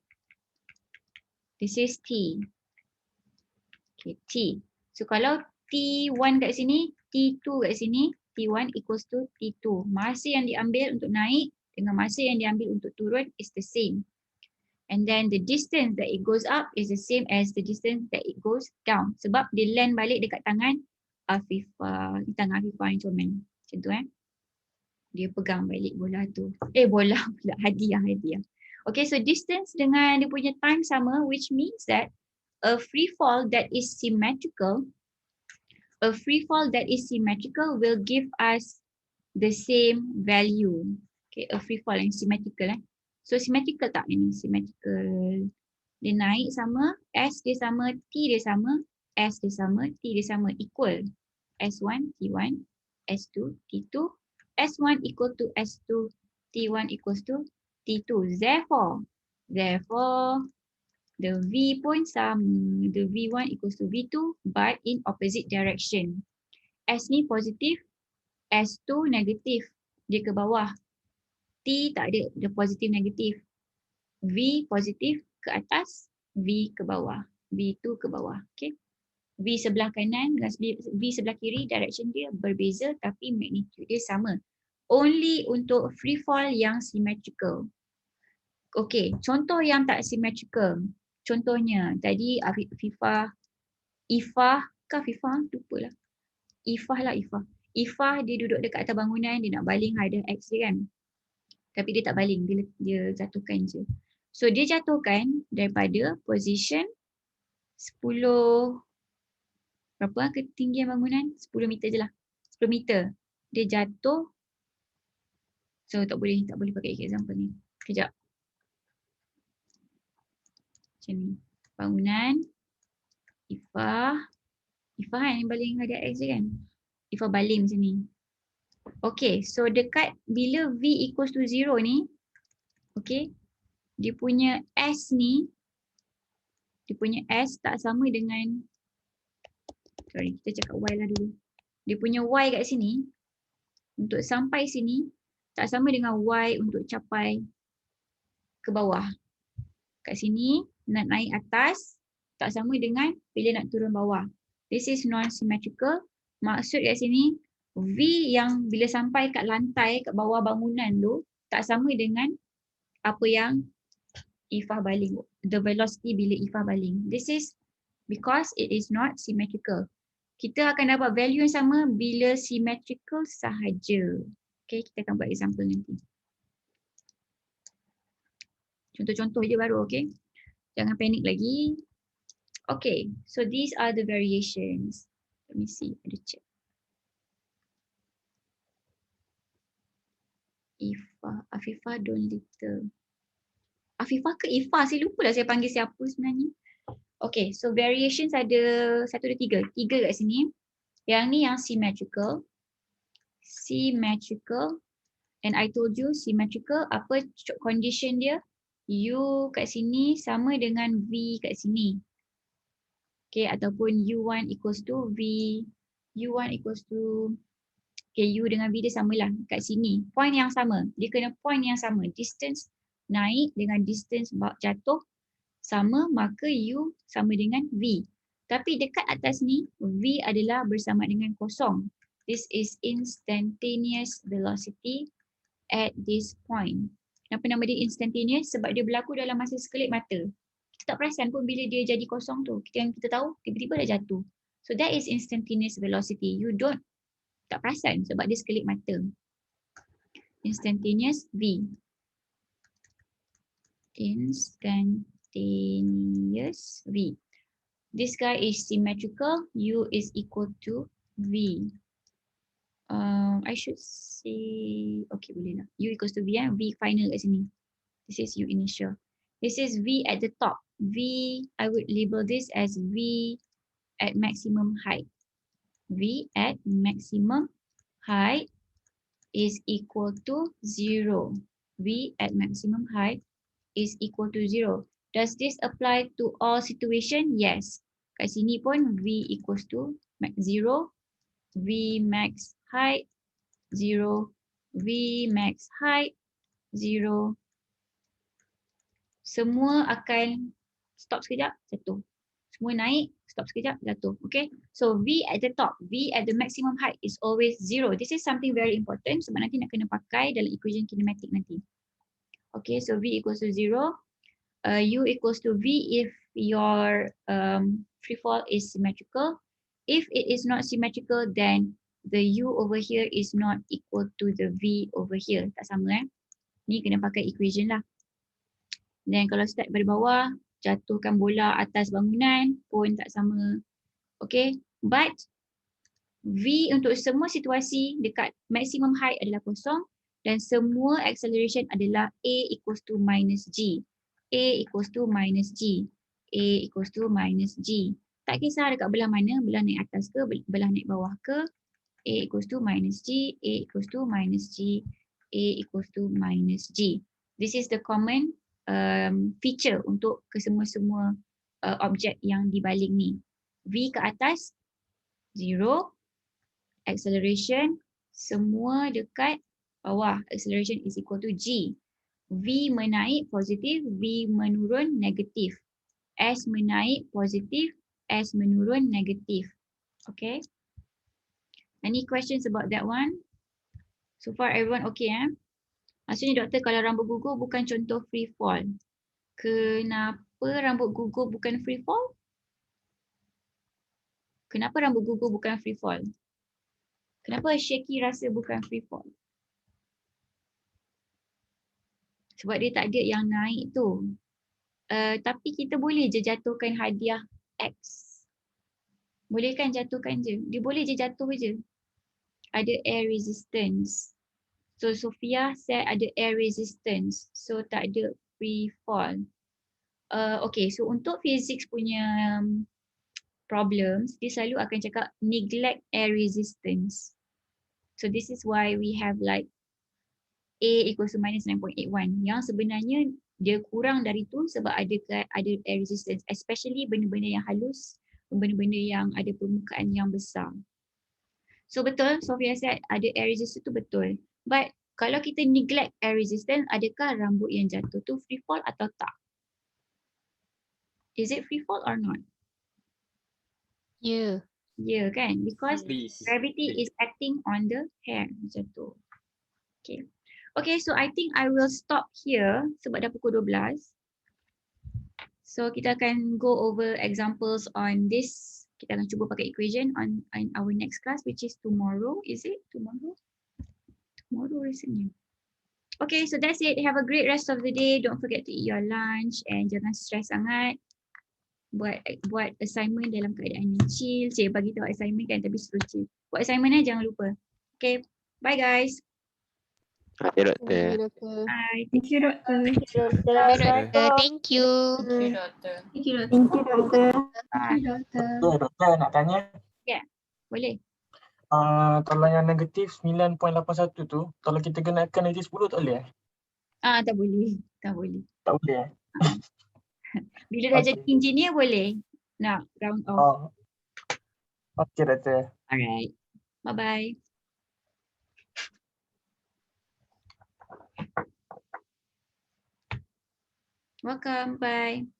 This is T. Okay, T. So kalau T1 kat sini, T2 kat sini, T1 equals to T2. Masa yang diambil untuk naik dengan masa yang diambil untuk turun is the same. And then the distance that it goes up is the same as the distance that it goes down. Sebab dia land balik dekat tangan Afifah. Tangan Afifah yang comel. Macam tu Dia pegang balik bola tu. Bola pula. Hadiah. Okay, so distance dengan dia punya time sama, which means that a free fall that is symmetrical will give us the same value. Okay, a free fall yang symmetrical So symmetrical tak ini? Symmetrical. Dia naik sama, S dia sama, T dia sama, S dia sama, T dia sama, equal. S1, T1, S2, T2, S1 equal to S2, T1 equals to T2. Therefore, the V pun sama. The V1 equals to V2 but in opposite direction. S ni positif, S2 negatif. Dia ke bawah. T tak ada, dia positif negatif. V positif ke atas, V ke bawah. V2 ke bawah. Okay. V sebelah kanan dengan V sebelah kiri direction dia berbeza tapi magnitude dia sama. Only untuk free fall yang symmetrical. Okay, contoh yang tak symmetrical. Contohnya tadi Ifah lupalah. Ifah dia duduk dekat atas bangunan, dia nak baling hadiah X dia kan. Tapi dia tak baling, dia jatuhkan je. So dia jatuhkan daripada position 10, berapa ketinggian bangunan? 10 meter je lah. 10 meter. Dia jatuh. So tak boleh pakai example ni. Kejap. Macam ni. Bangunan. Ifah kan yang baling hadiah X je kan? Ifah baling macam ni. Okay, so dekat bila V equals to 0 ni, okay, dia punya S ni, dia punya S tak sama dengan, sorry, kita cakap Y lah dulu. Dia punya Y kat sini, untuk sampai sini, tak sama dengan Y untuk capai ke bawah. Kat sini, nak naik atas, tak sama dengan bila nak turun bawah. This is non-symmetrical. Maksud kat sini, V yang bila sampai kat lantai, kat bawah bangunan tu, tak sama dengan apa yang Ifah baling. The velocity bila Ifah baling. This is because it is not symmetrical. Kita akan dapat value yang sama bila symmetrical sahaja. Okay, kita akan buat example nanti. Contoh-contoh je baru, okay? Jangan panik lagi. Okay, so these are the variations. Let me see, ada check. Afifah don't little. Afifah ke Ifah? Saya lupa lah saya panggil siapa sebenarnya. Okay, so variations ada 1, 2, 3. 3 kat sini. Yang ni yang symmetrical. Symmetrical. And I told you symmetrical, apa condition dia? U kat sini sama dengan V kat sini. Okay, ataupun U1 equals to V. U1 equals to, okay, U dengan V dia samalah kat sini. Point yang sama. Dia kena point yang sama. Distance naik dengan distance jatuh sama, maka U sama dengan V. Tapi dekat atas ni, V adalah bersama dengan kosong. This is instantaneous velocity at this point. Kenapa nama dia instantaneous? Sebab dia berlaku dalam masa sekelip mata. Kita tak perasan pun bila dia jadi kosong tu. Yang kita tahu, tiba-tiba dah jatuh. So that is instantaneous velocity. You don't, tak perasan sebab dia sekelip mata. Instantaneous V. Instantaneous V. This guy is symmetrical. U is equal to V. I should say, okay boleh lah. U equals to V, V final kat sini. This is U initial. This is V at the top. V, I would label this as V at maximum height. V at maximum height is equal to 0. V at maximum height is equal to 0. Does this apply to all situation? Yes. Kat sini pun V equals to 0. V max height 0, V max height 0. Semua akan stop sekejap, jatuh. Semua naik, stop sekejap, jatuh. Okay, so V at the top, V at the maximum height is always 0. This is something very important sebab nanti nak kena pakai dalam equation kinematic nanti. Okay, so V equals to 0. U equals to V if your free fall is symmetrical. If it is not symmetrical, then the U over here is not equal to the V over here. Tak sama Ni kena pakai equation lah. Dan kalau start dari bawah, jatuhkan bola atas bangunan pun tak sama. Okay, but V untuk semua situasi dekat maximum height adalah kosong dan semua acceleration adalah A equals to minus G. A equals to minus G. A equals to minus G. Tak kisah dekat belah mana, belah naik atas ke, belah naik bawah ke. A equals to minus G, A equals to minus G, A equals to minus G. This is the common feature untuk kesemua-semua objek yang dibalik ni. V ke atas, 0. Acceleration, semua dekat bawah. Acceleration is equal to G. V menaik positif, V menurun negatif. S menaik positif, S menurun negatif. Okay. Any questions about that one? So far everyone okay Maksudnya doktor kalau rambut gugur bukan contoh free fall. Kenapa rambut gugur bukan free fall? Kenapa rambut gugur bukan free fall? Kenapa shaky rasa bukan free fall? Sebab dia tak ada yang naik tu. Tapi kita boleh je jatuhkan hadiah X. Boleh kan jatuhkan je? Dia boleh je jatuh je. Ada air resistance. So Sophia said ada air resistance. So tak ada free fall. Okay, so untuk physics punya problems, dia selalu akan cakap neglect air resistance. So this is why we have like A equals to minus 9.81. Yang sebenarnya dia kurang dari tu sebab ada air resistance. Especially benda-benda yang halus, benda-benda yang ada permukaan yang besar. So betul, Sophia said ada air resistance tu betul. But kalau kita neglect air resistance, adakah rambut yang jatuh tu free fall atau tak? Is it free fall or not?
Ya.
Yeah, kan? Because
Please.
gravity is acting on the hair macam tu. Okay. Okay, so I think I will stop here sebab dah pukul 12. So kita akan go over examples on this Kita akan cuba pakai equation on our next class, which is tomorrow. Is it tomorrow? Tomorrow rasanya. Okay, so that's it. Have a great rest of the day. Don't forget to eat your lunch and jangan stress sangat. Buat assignment dalam keadaan yang chill. Cik bagi tahu assignment kan, tapi suruh chill. Buat assignment jangan lupa. Okay, bye guys.
Okay, doktor.
Bye.
Thank you, doktor.
Thank you.
Thank you, doktor.
Bye.
Doktor nak tanya.
Boleh.
Kalau yang negatif 9.81 tu, kalau kita gunakan negatif 10 tak boleh?
Tak boleh. Tak boleh.
Tak boleh.
Bila dah jadi
Okay.
engineer boleh. Nak round off.
Oh. Okay, doktor.
Alright. Bye-bye. Welcome. Bye.